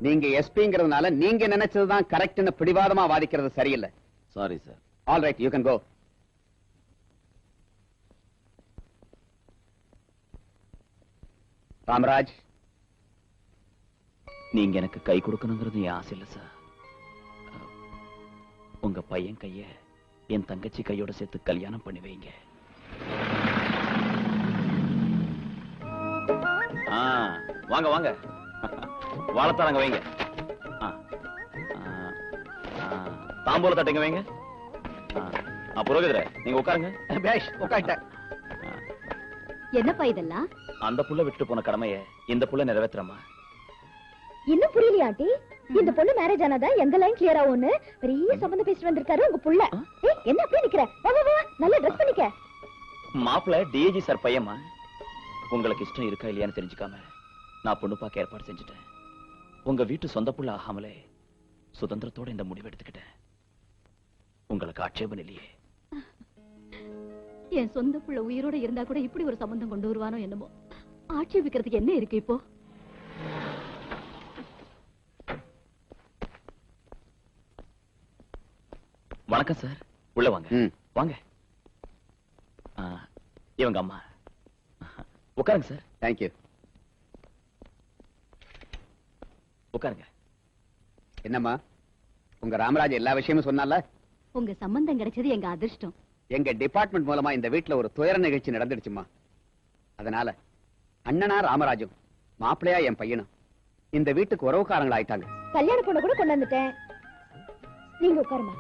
நீங்க எஸ்பிங்கிறதுனால நீங்க நினைச்சதுதான் கரெக்ட்னு பிடிவாதமா வாதிக்கிறது சரியில்லை. Sorry sir. All right, you can go. Ramaraj, நீங்க எனக்கு கை கொடுக்கணுங்கிறது என் ஆசை இல்ல சார். உங்க பையன் கைய என் தங்கச்சி கையோட சேர்த்து கல்யாணம் பண்ணி வைங்க. வாங்க வாங்க, வாழைத்தாரங்க வைங்க. தாம்பூல தட்டுங்க வைங்க. புரோகிதரே, நீங்க உட்காருங்க. பேஷ், உட்கார்ட்ட. என்னப்பா இதெல்லாம்? அந்த புள்ள விட்டு போன கடமைய இந்த புள்ள நிறைவேற்றுறமா. இன்னும் புரியலையா ஆண்டி? இந்த பொண்ணு மேரேஜ் ஆனாதான் எங்க லைன் கிளியர் ஆகும்னு பெரிய சம்பந்தம் பேசிட்டு வந்திருக்காரு உங்க புள்ள. என்ன அப்படியே நிக்கிற? வா வா வா, நல்லா ட்ரெஸ் பண்ணிக்க. மாப்பிள்ள டிஏஜி சார் பையமா. உங்களுக்கு இஷ்டம் இருக்கா இல்லையான்னு தெரிஞ்சுக்காம நான் பொண்ணு பார்க்க ஏற்பாடு செஞ்சுட்டேன். உங்க வீட்டு சொந்த புள்ள ஆகாமலே சுதந்திரத்தோட இந்த முடிவு எடுத்துக்கிட்டேன். உங்களுக்கு ஆட்சேபம் இல்லையே? என் சொந்த புள்ள உயிரோட இருந்தா கூட இப்படி ஒரு சம்பந்தம் கொண்டு வருவானோ என்னமோ. ஆட்சேபிக்கிறதுக்கு என்ன இருக்கு இப்போ? வணக்கம் சார், உள்ள வாங்க. வாங்க. இவங்க அம்மா. உட்காருங்க சார். தேங்க்யூ. உட்காருங்க. என்னம்மா, உங்க ராமராஜ் எல்லா விஷயமும் சொன்னால? உங்க சம்பந்தம் கிடைச்சது எங்க அதிர்ஷ்டம். எங்க டிபார்ட்மெண்ட் மூலமா இந்த வீட்டுல ஒரு துயர நிகழ்ச்சி நடந்துடுச்சுமா. அதனால அண்ணனா ராமராஜும் மாப்பிள்ளையா என் பையனும் இந்த வீட்டுக்கு உறவுக்காரங்களா ஆயிட்டாங்க. கல்யாண பொண்ணு கூட கொண்டு வந்துட்டேன். நீங்க உட்காருமா.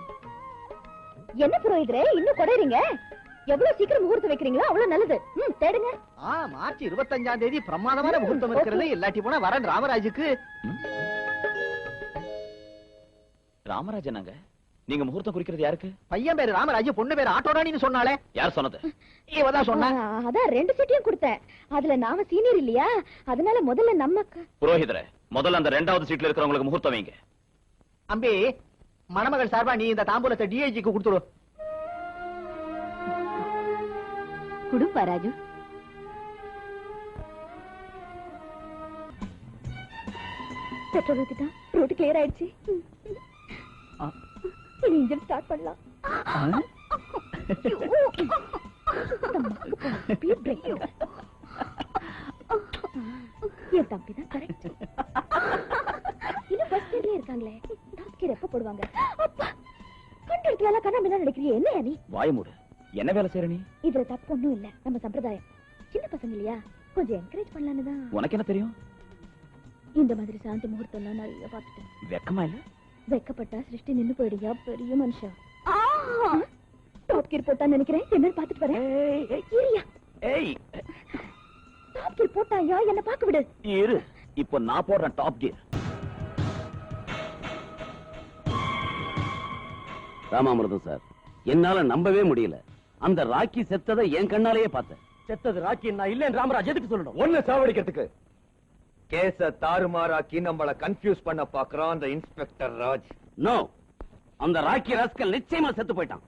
என்ன புரோகிதரே இன்னும் கொடைறீங்க? எவ்வளவு சீக்கிரம் முகூர்த்தம் வைக்கிறீங்களோ அவ்வளவு நல்லது. தேடுங்க. மார்ச் 25ஆம் தேதி பிரமாதமான முகூர்த்தம் இருக்கிறது. இல்லாட்டி போனா வரன் ராமராஜுக்கு. ராமராஜனாங்க? நீங்க முகூர்த்தம் குறிக்கிறது யாருக்கு? பையன் பேரு ராமராஜ், பொண்ணு பேரு ஆட்டோராணின்னு சொன்னாலே. யார் சொன்னது? இவதான் சொன்னா. அதான் 2 சீட்டையும் கொடுத்தேன். அதுல நாம சீனியர் இல்லையா, அதனால முதல்ல நம்ம. புரோகிதரே, முதல்ல அந்த 2வது சீட்ல இருக்கிறவங்களுக்கு முகூர்த்தம் வைங்க. அம்பி, மணமகள் சார்பா நீ இந்த தாம்பூலத்தை டிஐஜிக்கு கொடுத்துரு. குடும்பா ராஜு. பெட்ரோல் ஊத்திட்டா, ரூட் கிளியர் ஆயிடுச்சு. இனி இன்ஜின் ஸ்டார்ட் பண்ணலாம். என் தம்பி தான் கரெக்ட். இன்னும் ஃபர்ஸ்ட் இயர்லயே இருக்காங்களே, டாப் கியர் எப்ப போடுவாங்க? அப்பா, கண்டெடுக்கல கண்ணாம நினைக்கிறியே என்ன நீ? வாய மூடு. என்ன வேலை செய்ற நீ? இதுல தப்பு ஒண்ணும் இல்ல, நம்ம சம்பிரதாயம். சின்ன பசங்க இல்லையா, கொஞ்சம் என்கரேஜ் பண்ணலான்னு தான். உனக்கு என்ன தெரியும்? இந்த மாதிரி சாந்தி முகூர்த்தம் நிறைய பார்த்துட்டேன். வெக்கமா இல்ல? வெக்கப்பட்டா சிருஷ்டி நின்னு போயிடுயா பெரிய மனுஷா. டாப் கியர் போட்டா நினைக்கிறேன், என்ன பார்த்துட்டு வரேன். இரியா. ஏய், டாப் கியர் போட்டாயா, என்ன பார்க்க விடு. இரு, இப்போ நான் போடுறேன் டாப் கியர். ராமாமிர்தம் சார், என்னால நம்பவே முடியல. அந்த ராக்கி செத்ததை என் கண்ணாலேயே பார்த்தேன். செத்தது ராக்கி நான் இல்லன்னு ராமராஜ் எதுக்கு சொல்லணும்? ஒண்ணு சாவடிக்கிறதுக்கு. கேஸ தாறுமாறாக்கி நம்மள கன்ஃபியூஸ் பண்ண பாக்குறான் அந்த இன்ஸ்பெக்டர் ராஜ். நோ, அந்த ராக்கி ராஸ்கல் நிச்சயமா செத்து போயிட்டான்.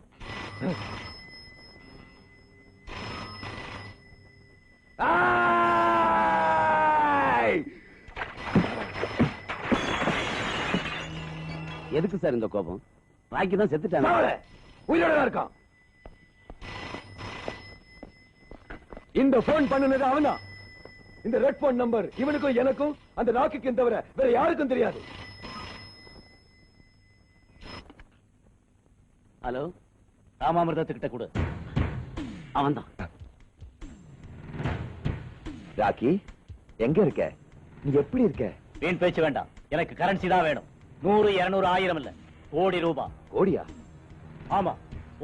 எதுக்கு சார் இந்த கோபம்? ராக்கி தான் செத்துட்டான். உயிரோட இருக்கான். இந்த போன் பண்ணுனது அவன்தான். இந்த ரெட் போன் நம்பர் இவனுக்கும் எனக்கும் அந்த ராக்கிக்கும் தவிர வேற யாருக்கும் தெரியாது. ஹலோ, ராமாமிர்தத்துக்கிட்ட கொடு. அவன்தான். ராக்கி எங்க இருக்க? நீ எப்படி இருக்க? வீண் பேச்சு வேண்டாம். எனக்கு கரன்சி தான் வேணும். 100, 200, 1000 இல்ல, கோடி ரூபாய். கோடியா? ஆமா,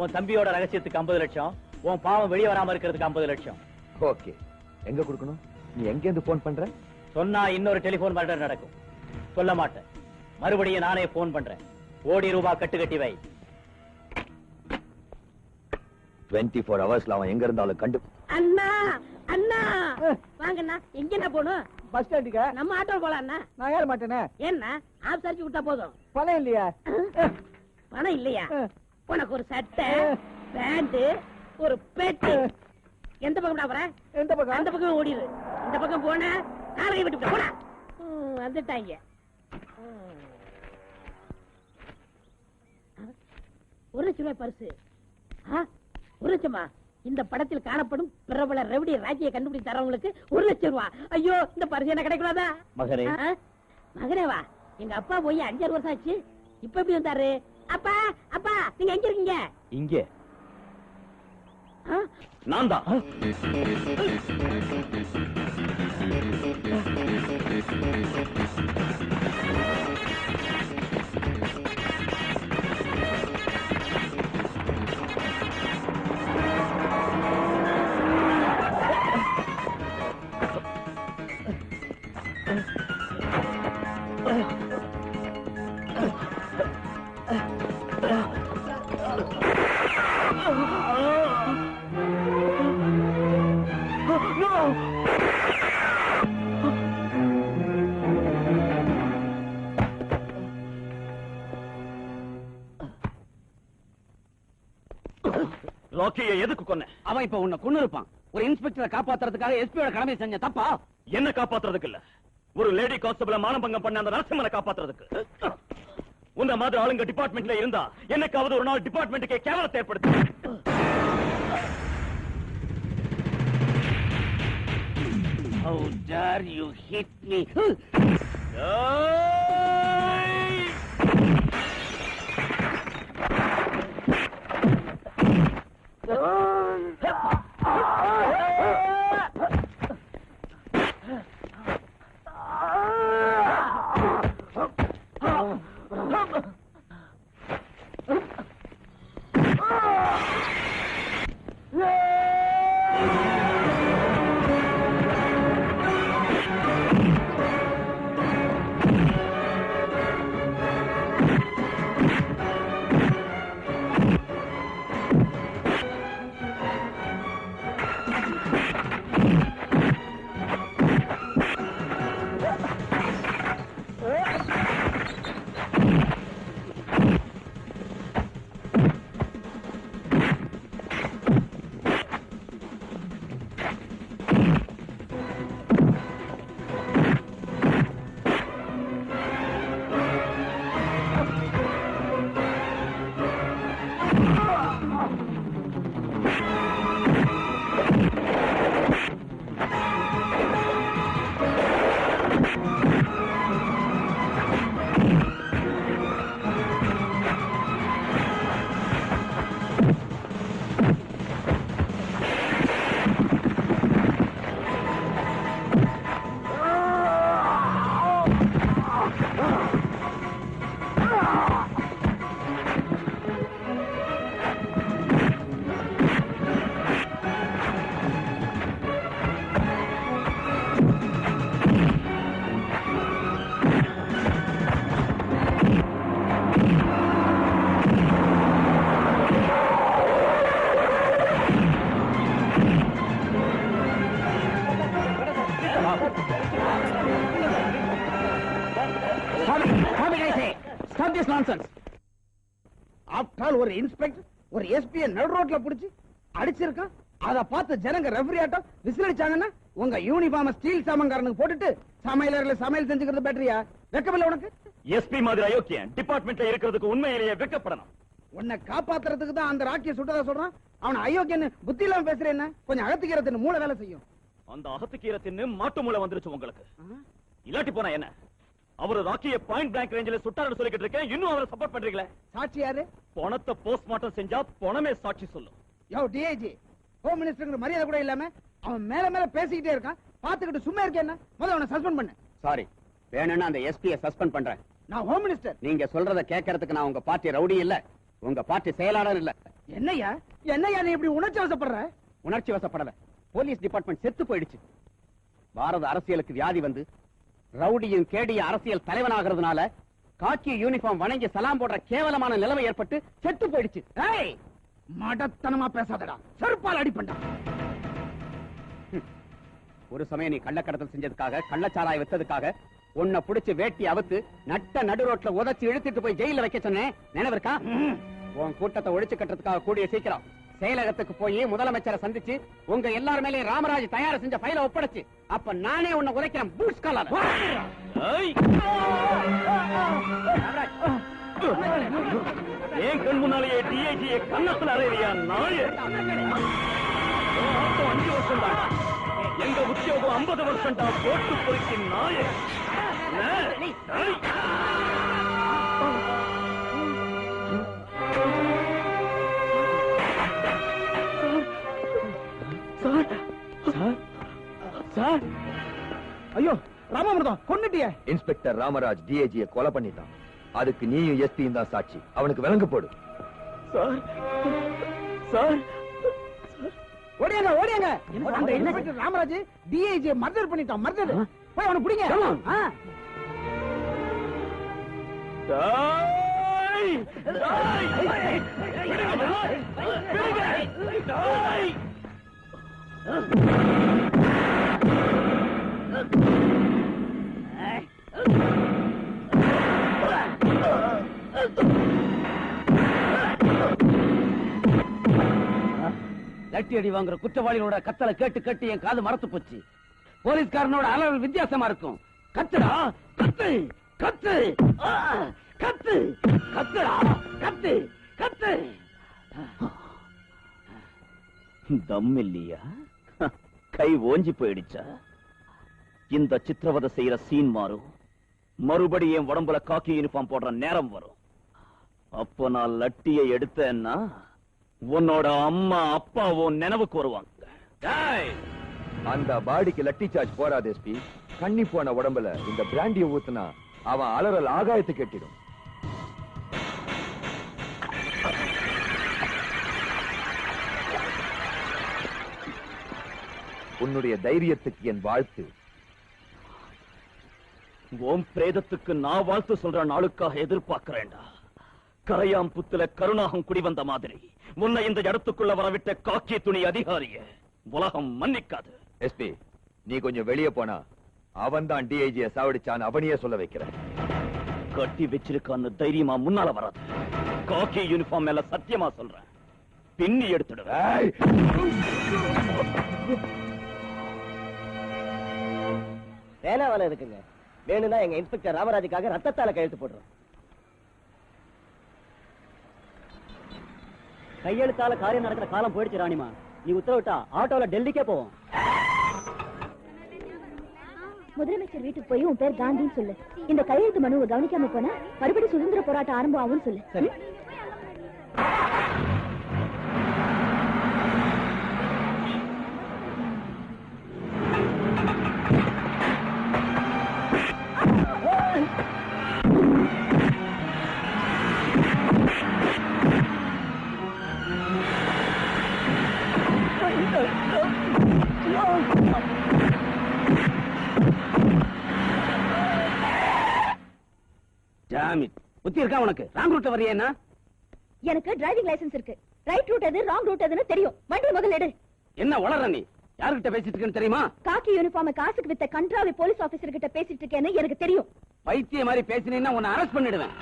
உன் தம்பியோட ரகசியத்துக்கு 50 லட்சம், உன் பாவம் வெளியே வராம இருக்கிறதுக்கு 50 லட்சம். ஓகே, எங்க கொடுக்கணும்? நீ எங்க இருந்து போன் பண்ற? சொன்னா இன்னொரு டெலிபோன் மர்டர் நடக்கும். சொல்ல மாட்டேன். மறுபடியும் நானே போன் பண்றேன். கோடி ரூபாய் கட்டி வை. 24 ஹவர்ஸ்ல அவன் எங்க இருந்தாலும் கண்டு. அண்ணா அண்ணா வாங்கண்ணா. எங்கண்ணா போகணும்? பஸ் ஸ்டாண்டுக்கு. நம்ம ஆட்டோ போலாம்ண்ணா. நான் ஏற மாட்டேனே. ஏன்னா ஆப் சரிச்சு விட்டா போதும். பணம் இல்லையா? பணம் இல்லையா? உனக்கு ஒரு சட்டை, பேண்ட், ஒரு பெட்டி. எந்த பக்கம் போற? எந்த பக்கம்? அந்த பக்கம் ஓடிடு. இந்த பக்கம் போன காலையை விட்டு போடா. வந்துட்டாங்க. 1 லட்சம் ரூபாய் பரிசு. 1 லட்சமா? இந்த படத்தில் காணப்படும் பிரபல ரவுடி ராஜியை கண்டுபிடிச்சு தரவங்களுக்கு 1 லட்சம் ரூபாய். ஐயோ, இந்த பரிசு என்ன கிடைக்கூடாதா? மகனே. மகனேவா? எங்க அப்பா போய் 5-6 வருஷம் ஆச்சு. இப்ப எப்படி வந்தாரு? அப்பா அப்பா, நீங்க எங்க இருக்கீங்க? இங்கே. நான் தான். ராக்கியை எதுக்கு கொன்ன? அவன் இப்ப உன்னை கொன்னு இருப்பான். ஒரு இன்ஸ்பெக்டரை காப்பாத்துறதுக்காக எஸ்பியோட கடமை செஞ்ச தப்பா? என்ன காப்பாத்துறதுக்கு இல்ல, ஒரு லேடி கான்ஸ்டபிள மானபங்கம் பண்ண அந்த நரசிம்மனை காப்பாத்துறதுக்கு. உன்ன மாதிரி ஆளுங்க டிபார்ட்மெண்ட்ல இருந்தா என்னைக்காவது ஒரு நாள் டிபார்ட்மெண்ட்டுக்கே கேவலத்தை ஏற்படுத்து. How dare you hit me? After all ஒரு இன்ஸ்பெக்டர் ஒரு எஸ்பியை நடு ரோட்ல புடிச்சு அடிச்சிருக்கான். அத பார்த்து ஜனங்க ரெஃபரி ஆட்டம் விசில் அடிச்சாங்கன்னா உங்க யூனிஃபார்ம் ஸ்டீல் சாமங்காரனுக்கு போட்டுட்டு சமையலறையில சமையல் செஞ்சுக்கிறது பேட்டரியா? வெக்கமில்ல உனக்கு? எஸ்பி மாதிரி அயோக்கியன் டிபார்ட்மெண்ட்ல இருக்கிறதுக்கு உண்மையிலேயே வெக்கப்படணும். உன்னை காப்பாத்துறதுக்கு தான் அந்த ராக்கிய சுட்டதா சொல்றான். அவன் அயோக்கியன்னு புத்தி இல்லாம பேசுறேன். கொஞ்சம் அகத்துக்கிறதுன்னு மூளை வேலை செய்யும். அந்த அகத்துக்கீரை தின்னு மாட்டு மூளை வந்துருச்சு உங்களுக்கு. இல்லாட்டி போனா என்ன? அவரு ராக்கிய பாயிண்ட் பிளாங்க் ரேஞ்சில சுட்டாருன்னு சொல்லிக்கிட்டு இருக்கேன். இன்னும் அவரை சப்போர்ட் பண்றீங்களே? சாட்சி யாரு? பணத்தை போஸ்ட்மார்ட்டம் செஞ்சா பணமே சாட்சி சொல்லும். யோ டிஐஜி, ஹோம் மினிஸ்டர் மரியாதை கூட இல்லாம அவன் மேல மேல பேசிக்கிட்டே இருக்கான். பாத்துக்கிட்டு சும்மா இருக்கேன். முதல்ல அவனை சஸ்பெண்ட் பண்ணு. சாரி, வேணும்னா அந்த எஸ்பியை சஸ்பெண்ட் பண்றேன். நான் ஹோம் மினிஸ்டர். நீங்க சொல்றத கேட்கறதுக்கு நான் உங்க பார்ட்டி ரவுடி இல்ல, உங்க பார்ட்டி செயலாளர் இல்ல. என்னையா என்னையா நீ இப்படி உணர்ச்சி வசப்படுற? உணர்ச்சி வசப்படல. போலீஸ் டிபார்ட்மெண்ட் செத்து போயிடுச்சு. பாரத அரசியலுக்கு வியாதி வந்து ரவுடியும் கேடிய அரசியல் தலைவனாகிறதுனால காக்கி யூனிஃபார்ம் வணங்கி சலாம் போடுற கேவலமான நிலைமை ஏற்பட்டு செத்து போயிடுச்சு. ஏய், மடத்தனமா பேசாதடா, செருப்பால் அடிப்பண்டா. ஒரு சமயம் நீ கள்ளக்கடத்தல் செஞ்சதுக்காக கள்ளச்சாராய வித்ததுக்காக உன்னை புடிச்சு வேட்டி அவுத்து நட்ட நடு ரோட்ல உதச்சி இழுத்துட்டு போய் ஜெயில வைக்க சொன்னேன், நினைவிருக்கா? உன் கூட்டத்தை ஒழிச்சு கட்டுறதுக்காக கூடிய சீக்கிரம் செயலகத்துக்கு போய் முதலமைச்சரை சந்திச்சு உங்க எல்லார் மேலேயும் ராமராஜ் தயார் செஞ்ச ஃபைல ஒப்படைச்சு அப்ப நானே உன்னை உதைக்கிறேன். பூட்ஸ் காலால. ஏன் கண் முன்னாலேயே டிஐஜியை கண்ணத்துல அறையிறியா நாயே? 5 வருஷம் தான் எங்க உத்தியோகம் 50 வருஷம் தான் போட்டு பொறுக்கி நாயே. சார், ஐயோ ராமாமிர்தம் கொன்னுட்டியே. இன்ஸ்பெக்டர் ராமராஜ் டிஐஜியை கொலை பண்ணிட்டான். அதுக்கு நீயும் எஸ்பியும் தான் சாட்சி. அவனுக்கு விலங்கு போடு. சார் சார் ஓடியாங்க ஓடியாங்க. அந்த இன்ஸ்பெக்டர் ராமராஜ் டிஐஜி மர்டர் பண்ணிட்டான். மர்டர். போய் அவனை பிடிங்க. லட்டி அடி வாங்குற குற்றவாளிகளோட கத்தலை கேட்டு கேட்டு என் காது மரத்து போச்சு. போலீஸ்காரனோட அளவு வித்தியாசமா இருக்கும். கத்துடா, கத்து கத்து கத்து கத்துடா, கத்து கத்து. தம் இல்லையா? கை ஓஞ்சி போயிடுச்சா? இந்த சித்திரவதை செய்யற சீன் மாறும். மறுபடியும் என் உடம்புல காக்கி யூனிஃபார்ம் போடுற நேரம் வரும். அப்ப நான் லட்டியை எடுத்தேன்னா உன்னோட அம்மா அப்பாவும் நினைவுக்கு வருவாங்க. அந்த பாடிக்கு லட்டி சார்ஜ் போறாது எஸ்பி. கண்ணி போன உடம்புல இந்த பிராண்டியை ஊத்துனா அவன் அலறல் ஆகாயத்து கட்டிடும். உன்னுடைய தைரியத்துக்கு என் வாழ்த்து. ஓம் பிரேதத்துக்கு நான் வாழ்த்து சொல்ற நாளுக்காக எதிர்பார்க்கிறேன்டா. கரையாம் புத்துல கருணாகம் குடிவந்த மாதிரி முன்ன இந்த இடத்துக்குள்ள வரவிட்ட காக்கி துணி அதிகாரிய உலகம் மன்னிக்காது. எஸ்பி, நீ கொஞ்சம் வெளியே போனா அவன் தான் டிஐஜியை சாவடிச்சான் அவனையே சொல்ல வைக்கிறேன். கட்டி வச்சிருக்கான்னு தைரியமா முன்னால வராது. காக்கி யூனிஃபார்ம் மேல சத்தியமா சொல்றேன், பின்னி எடுத்துடுவேன். வேலை இருக்குங்க. வேணும்னா எங்க இன்ஸ்பெக்டர் ராமராஜுக்காக ரத்தத்தால கையெழுத்து போடுறோம். கையெழுத்தால காரியம் நடக்கிற காலம் போயிடுச்சு ராணிமா. நீ உத்தரவிட்டா ஆட்டோல டெல்லிக்கே போவோம். முதலமைச்சர் வீட்டுக்கு போய் உன் பேர் காந்தின்னு சொல்லு. இந்த கையெழுத்து மனுவை கவனிக்காம போனா மறுபடியும் சுதந்திர போராட்டம் ஆரம்பம் ஆகும்னு சொல்லு. சரி. புத்தி இருக்கா உனக்கு? ராங் ரூட்ல வரியா? எனக்கு டிரைவிங் லைசென்ஸ் இருக்கு. ரைட் ரூட் எது ராங் ரூட் எதுன்னு தெரியும். வண்டி முதல்ல எடு. என்ன வளர நீ? யார்கிட்ட பேசிட்டு இருக்கேன்னு தெரியுமா? காக்கி யூனிஃபார்ம் காசுக்கு வித்த கண்ட்ராவி போலீஸ் ஆபீசர் கிட்ட பேசிட்டு இருக்கேன்னு எனக்கு தெரியும். பைத்திய மாதிரி பேசினீன்னா உன்னை அரெஸ்ட் பண்ணிடுவேன்.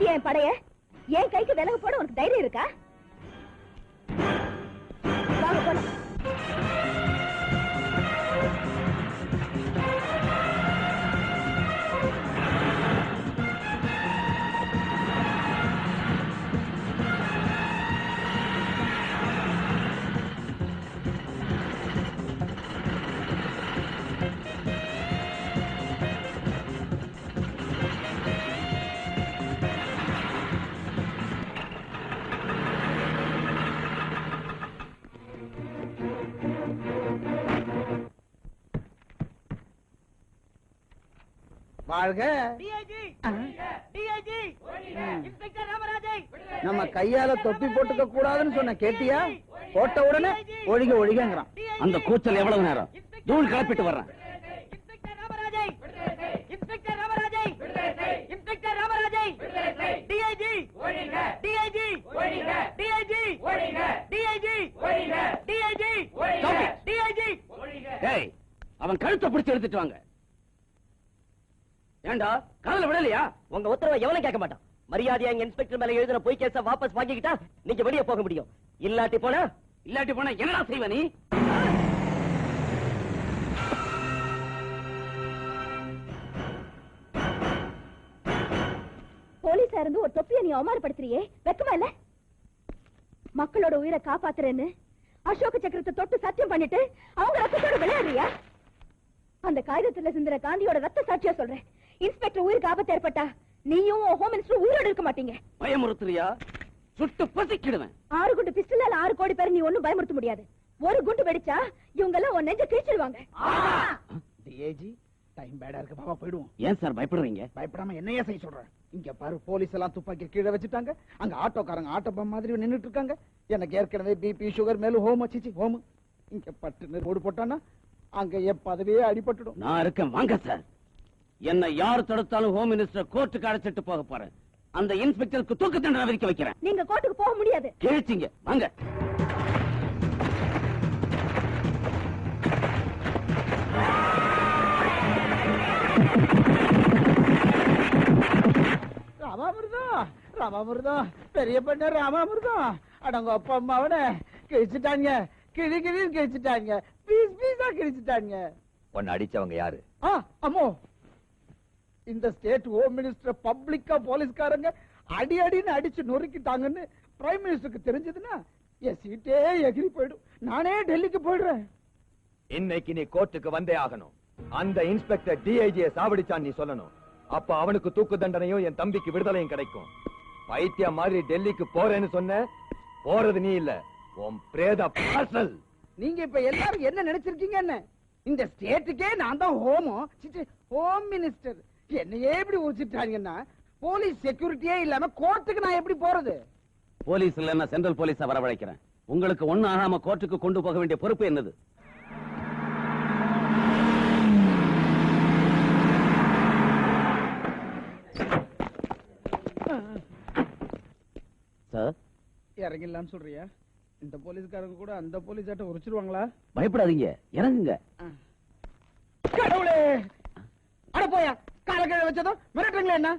பாத்தியா என் படைய? என் கைக்கு விலகு போட உனக்கு தைரியம் இருக்கா? வாங்க போலாம். வாழ்க. நம்ம கையால தொப்பி போட்டுக்க கூடாதுன்னு சொன்ன கேட்டியா? போட்ட உடனே ஒழிக ஒழிகங்கிறான். அந்த கூச்சல் எவ்வளவு நேரம்? தூள் கிளப்பிட்டு வர்றேன். அவன் கழுத்தை பிடிச்சு எடுத்துட்டு வாங்க. ஏண்டா காதல விடலையா? உங்க உத்தரவை எவனும் கேட்க மாட்டான். மரியாதையா எங்க இன்ஸ்பெக்டர் மேல எழுதின பொய் கேஸ வாபஸ் வாங்கிக்கிட்டா நீங்க வெளியே போக முடியும். இல்லாட்டி போனா என்னடா செய்வ நீ? போலீஸா இருந்து ஒரு தொப்பியை நீ அவமானப்படுத்துறியே, வெக்கமா இல்ல? மக்களோட உயிரை காப்பாத்துறேன்னு அசோக சக்கரத்தை தொட்டு சத்தியம் பண்ணிட்டு அவங்க ரத்தத்தோட விளையாடுறியா? அந்த காகிதத்துல சிந்துற காந்தியோட ரத்த சாட்சியா சொல்றேன். இன்ஸ்பெக்டர் உயிருக்கு ஆபத்து ஏற்பட்டா நீயும் ஹோம் மினிஸ்டர் உயிரோடு இருக்க மாட்டீங்க. பயமுறுத்துறியா? சுட்டு பசிக்கிடுவேன். 6 குண்டு பிஸ்டலால 6 கோடி பேர் நீ ஒண்ணும் பயமுறுத்த முடியாது. ஒரு குண்டு வெடிச்சா இவங்க எல்லாம் உன் நெஞ்ச கிழிச்சிடுவாங்க. டிஏஜி டைம் பேடா இருக்கு, பாவா போயிடுவோம். ஏன் சார் பயப்படுறீங்க? பயப்படாம என்னையே செய்ய சொல்றேன். இங்க பாரு, போலீஸ் எல்லாம் துப்பாக்கி கீழே வச்சுட்டாங்க. அங்க ஆட்டோக்காரங்க ஆட்டோ பம் மாதிரி நின்னுட்டு இருக்காங்க. எனக்கு ஏற்கனவே பிபி சுகர் மேலும் ஹோம் வச்சிச்சு ஹோம். இங்க பட்டு ஓடு போட்டானா அங்க என் பதவியே அடிபட்டுடும். நான் இருக்கேன், வாங்க சார். என்ன யார் தடுத்தாலும் ஹோம் மினிஸ்டர் கோர்ட்டுக்கு அழைச்சிட்டு போக போறேன். அந்த இன்ஸ்பெக்டருக்கு தூக்கு தண்டனை விதிக்க வைக்கிறேன். நீங்க கோர்ட்டுக்கு போக முடியாது. கேளுச்சிங்க, வாங்க. ராமாமிர்தம் பெரிய பண்ண ராமாமிர்தம் அடங்க அப்பா அம்மாவன கிழிச்சுட்டாங்க. கிழி கிழிச்சுட்டாங்க. பீஸ் பீஸா கிழிச்சுட்டாங்க. உன்னை அடிச்சவங்க யாரு? அம்மோ, இந்த ஸ்டேட் ஹோம் மினிஸ்டர் பப்ளிக்கா போலீஸ்காரங்க அடி அடின்னு அடிச்சு நொறுக்கிட்டாங்கன்னு பிரைம் மினிஸ்டருக்கு தெரிஞ்சதுன்னா என் சீட்டே எகிரி போயிடும். நானே டெல்லிக்கு போயிடுறேன். இன்னைக்கு நீ கோர்ட்டுக்கு வந்தே ஆகணும். அந்த இன்ஸ்பெக்டர் டிஐஜியை சாவடிச்சான் நீ சொல்லணும். அப்ப அவனுக்கு தூக்கு தண்டனையும் என் தம்பிக்கு விடுதலையும் கிடைக்கும். பைத்திய மாதிரி டெல்லிக்கு போறேன்னு சொன்ன, போறது நீ இல்ல, உன் பிரேத பார்சல். நீங்க இப்ப எல்லாரும் என்ன நினைச்சிருக்கீங்க? என்ன இந்த ஸ்டேட்டுக்கே நான் தான் ஹோம் மினிஸ்டர். என்னையே இப்படி ஊச்சிட்டாங்கன்னா போலீஸ் செக்யூரிட்டியே இல்லாம கோர்ட்டுக்கு நான் எப்படி போறது? போலீஸ் இல்லன்னா சென்ட்ரல் போலீஸ வரவழைக்கிறேன். உங்களுக்கு ஒண்ணு ஆகாம கோர்ட்டுக்கு கொண்டு போக வேண்டிய பொறுப்பு என்னது? சார், இறங்கிடலான்னு சொல்றியா? இந்த போலீஸ்காரங்க கூட அந்த போலீஸ் ஆட்ட உரிச்சிருவாங்களா? பயப்படாதீங்க, இறங்குங்க. கடவுளே, அட போயா, காலக்கழ வச்சதும் மிரட்டுங்களா என்ன?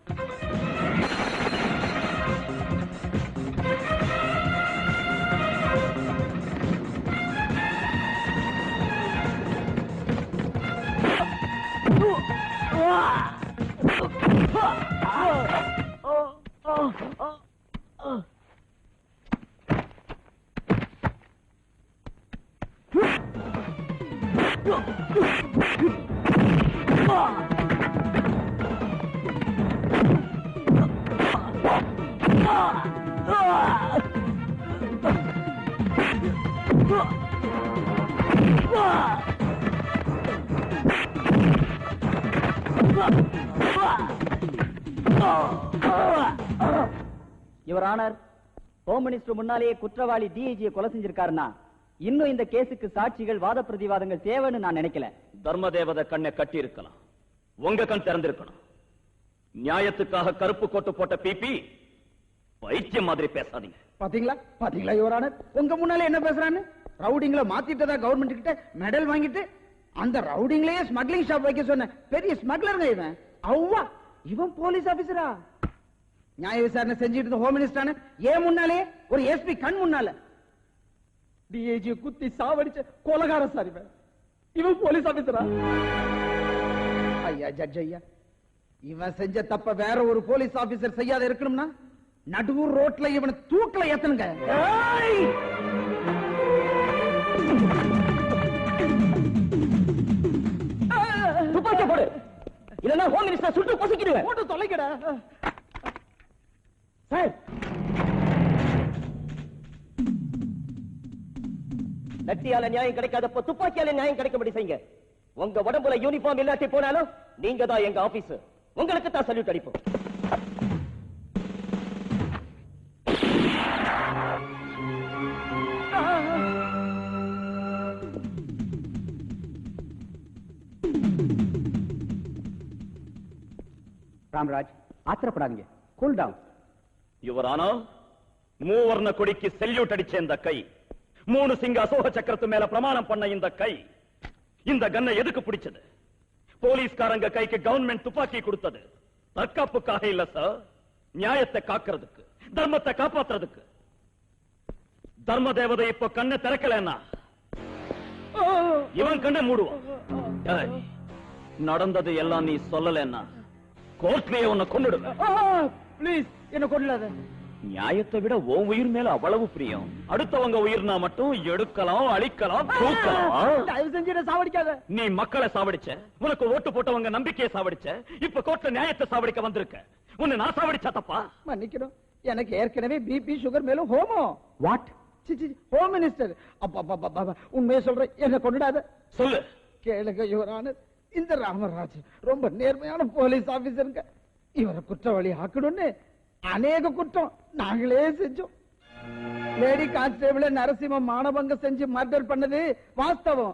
யுவர் ஆனர், ஹோம் மினிஸ்டர் முன்னாலேயே குற்றவாளி டிஐஜியை கொலை செஞ்சிருக்காருன்னா இன்னும் இந்த கேஸுக்கு சாட்சிகள் வாத பிரதிவாதங்கள் தேவைன்னு நான் நினைக்கல. தர்மதேவத கண்ணை கட்டி இருக்கலாம், உங்க கண் திறந்திருக்கணும். நியாயத்துக்காக கருப்பு கோட்டு போட்ட பிபி பைத்தியம் மாதிரி பேசாதீங்க. பாத்தீங்களா பாத்தீங்களா யுவர் ஆனர், உங்க முன்னாலே என்ன பேசுறான்னு? ரவுடிங்களை மாத்திட்டதா கவர்மெண்ட் கிட்ட மெடல் வாங்கிட்டு அந்த ரவுடிங்களையே ஸ்மக்லிங் ஷாப் வைக்க சொன்ன பெரிய ஸ்மக்லருங்க இவன். அவ்வா, இவன் போலீஸ் ஆபீசரா? நியாய விசாரணை செஞ்சுட்டு இருந்த ஹோம் மினிஸ்டர் ஏன் முன்னாலே ஒரு எஸ்பி கண் முன்னால டிஐஜி குத்தி சாவடிச்ச கொலகார சார் இவன் போலீஸ் ஆபீசரா? ஐயா ஜட்ஜ் ஐயா, இவன் செஞ்ச தப்ப வேற ஒரு போலீஸ் ஆபீசர் செய்யாத இருக்கணும்னா நடுவூர் ரோட்ல இவனை தூக்கல ஏத்தனுங்க. துப்பாக்கிய போடு, இல்லன்னா ஹோம் மினிஸ்டர் சுட்டு பொசுக்கிடுவேன். போட்டு தொலைக்கடா சார். லட்டியால நியாயம் கிடைக்காதப்ப துப்பாக்கியால நியாயம் கிடைக்கும்படி செய்யுங்க. உங்க உடம்புல யூனிஃபார்ம் இல்லாட்டி போனாலும் நீங்க தான் எங்க ஆபீஸ். உங்களுக்கு தான் சல்யூட் அடிப்போம். ராம்ராஜ், ஆத்திரப்படாதீங்க, கூல் டவுன். யுவரானா, மூவர்ண கொடிக்கு செல்யூட் அடிச்ச இந்த கை, 3 சிங்க அசோக சக்கரத்து மேல பிரமாணம் பண்ண இந்த கை, இந்த கன்னை எதுக்கு பிடிச்சது? போலீஸ்காரங்க கைக்கு கவர்மெண்ட் துப்பாக்கி கொடுத்தது தற்காப்புக்காக இல்ல சார், நியாயத்தை காக்கிறதுக்கு, தர்மத்தை காப்பாத்துறதுக்கு. தர்ம தேவதை இப்ப கண்ணை திறக்கலன்னா இவன் கண்ணை மூடுவான். டேய், நடந்தது எல்லாம் நீ சொல்லலன்னா கோர்ட்லயே உன்னை கொன்னுடுவேன். ப்ளீஸ் என்ன கொல்லாத. நியாயத்தை விட உன் உயிர் மேல அவ்வளவு பிரியம். அடுத்தவங்க உயிர்னா மட்டும் எடுக்கலாம், அழிக்கலாம், தூக்கலாம். தயவு செஞ்சு என்ன சாவடிக்காத. நீ மக்களை சாவடிச்ச, உனக்கு ஓட்டு போட்டவங்க நம்பிக்கையை சாவடிச்ச, இப்ப கோர்ட்ல நியாயத்தை சாவடிக்க வந்திருக்க. உன்னை நான் சாவடிச்சா தப்பா? மன்னிக்கணும், எனக்கு ஏற்கனவே பிபி சுகர் மேலும் ஹோமோ. வாட்? Home minister. அப்பா உண்மையை சொல்றேன், என்ன கொண்டுடாத. சொல்லு. கேளுங்க யுவரானர், இந்த ராமராஜ் ரொம்ப நேர்மையான போலீஸ் ஆபீசருங்க. இவரை குற்றவாளி ஆக்கணும்னு அநேக குற்றம் நாங்களே செஞ்சோம். லேடி கான்ஸ்டேபிள் நரசிம்ம மானபங்க செஞ்சு மர்டர் பண்ணது வாஸ்தவம்.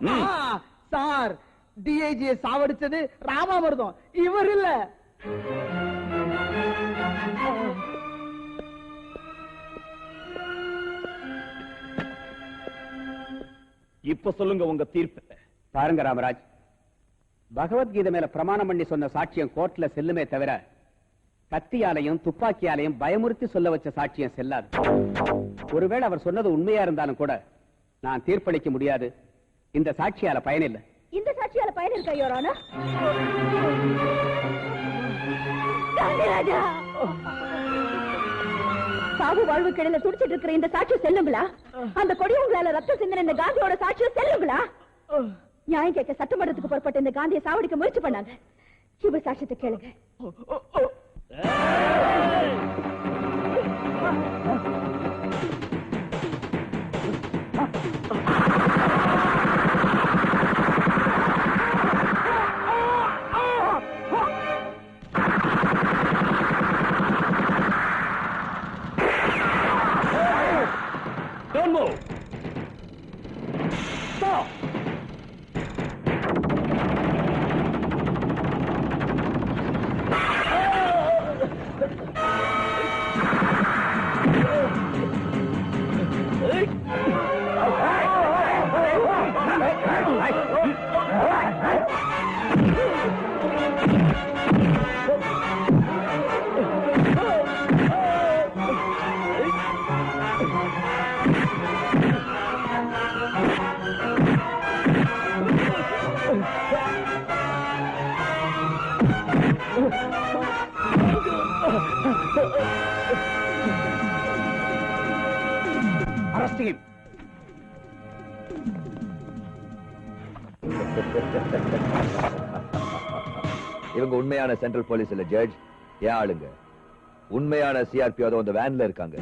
சார், டிஐஜியை சாவடிச்சது ராமாமிர்தம், இவர் இல்ல. இப்ப சொல்லுங்க உங்க தீர்ப்பு. பாருங்க ராமராஜ், பகவத்கீதை மேல பிரமாணம் பண்ணி சொன்ன சாட்சியம் கோர்ட்ல செல்லுமே தவிர கத்தியாலையும் துப்பாக்கியாலையும் பயமுறுத்தி சொல்ல வச்ச சாட்சியம் செல்லாது. ஒருவேளை அவர் சொன்னது உண்மையா இருந்தாலும் கூட நான் தீர்ப்பளிக்க முடியாது. இந்த சாட்சியால பயனில்லை. இந்த சாட்சியால பயன் இருக்கா யோரானா? சாவு வாழ்வு கிடல துடிச்சிட்டு இருக்கிற இந்த சாட்சியம் செல்லுங்களா? அந்த கொடி உங்களால ரத்தம் சிந்தின இந்த காந்தியோட சாட்சியம் செல்லுங்களா? நியாயம் கேட்க சட்டமன்றத்துக்கு புறப்பட்ட இந்த காந்தியை சாவடிக்க முயற்சி பண்ணாங்க. இவர் சாட்சியத்தை கேளுங்க. Don't move. Stop. Arrest him. இவங்க உண்மையான சென்ட்ரல் போலீஸ் இல்ல ஜட்ஜ், ஏன் ஆளுங்க. உண்மையான சிஆர்பி அதோ அந்த வேன்ல இருக்காங்க.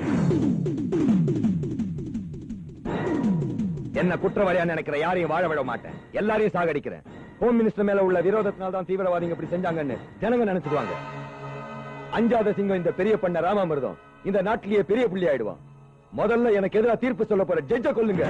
என்ன குற்றவாளியா நினைக்கிற யாரையும் வாழ விட மாட்டேன், எல்லாரையும் சாகடிக்கிறேன். ஹோம் மினிஸ்டர் மேல உள்ள விரோதத்தினால தான் தீவிரவாதிங்க இப்படி செஞ்சாங்கன்னு ஜனங்க நினைச்சுக்குவாங்க. அஞ்சாத சிங்கம் இந்த பெரிய பண்ண ராமாமிர்தம் இந்த நாட்டிலேயே பெரிய புள்ளி ஆயிடுவான். முதல்ல எனக்கு எதிராக தீர்ப்பு சொல்ல போற ஜட்ஜ கொல்லுங்க.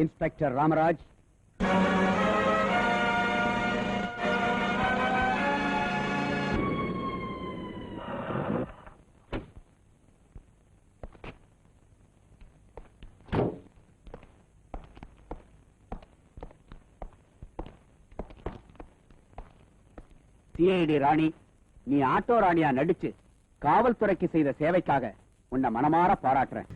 இன்ஸ்பெக்டர் ராமராஜ், சிஐடி ராணி, நீ ஆட்டோ ராணியா நடிச்சு காவல்துறைக்கு செய்த சேவைக்காக உன்னை மனமாற பாராட்டுறேன்.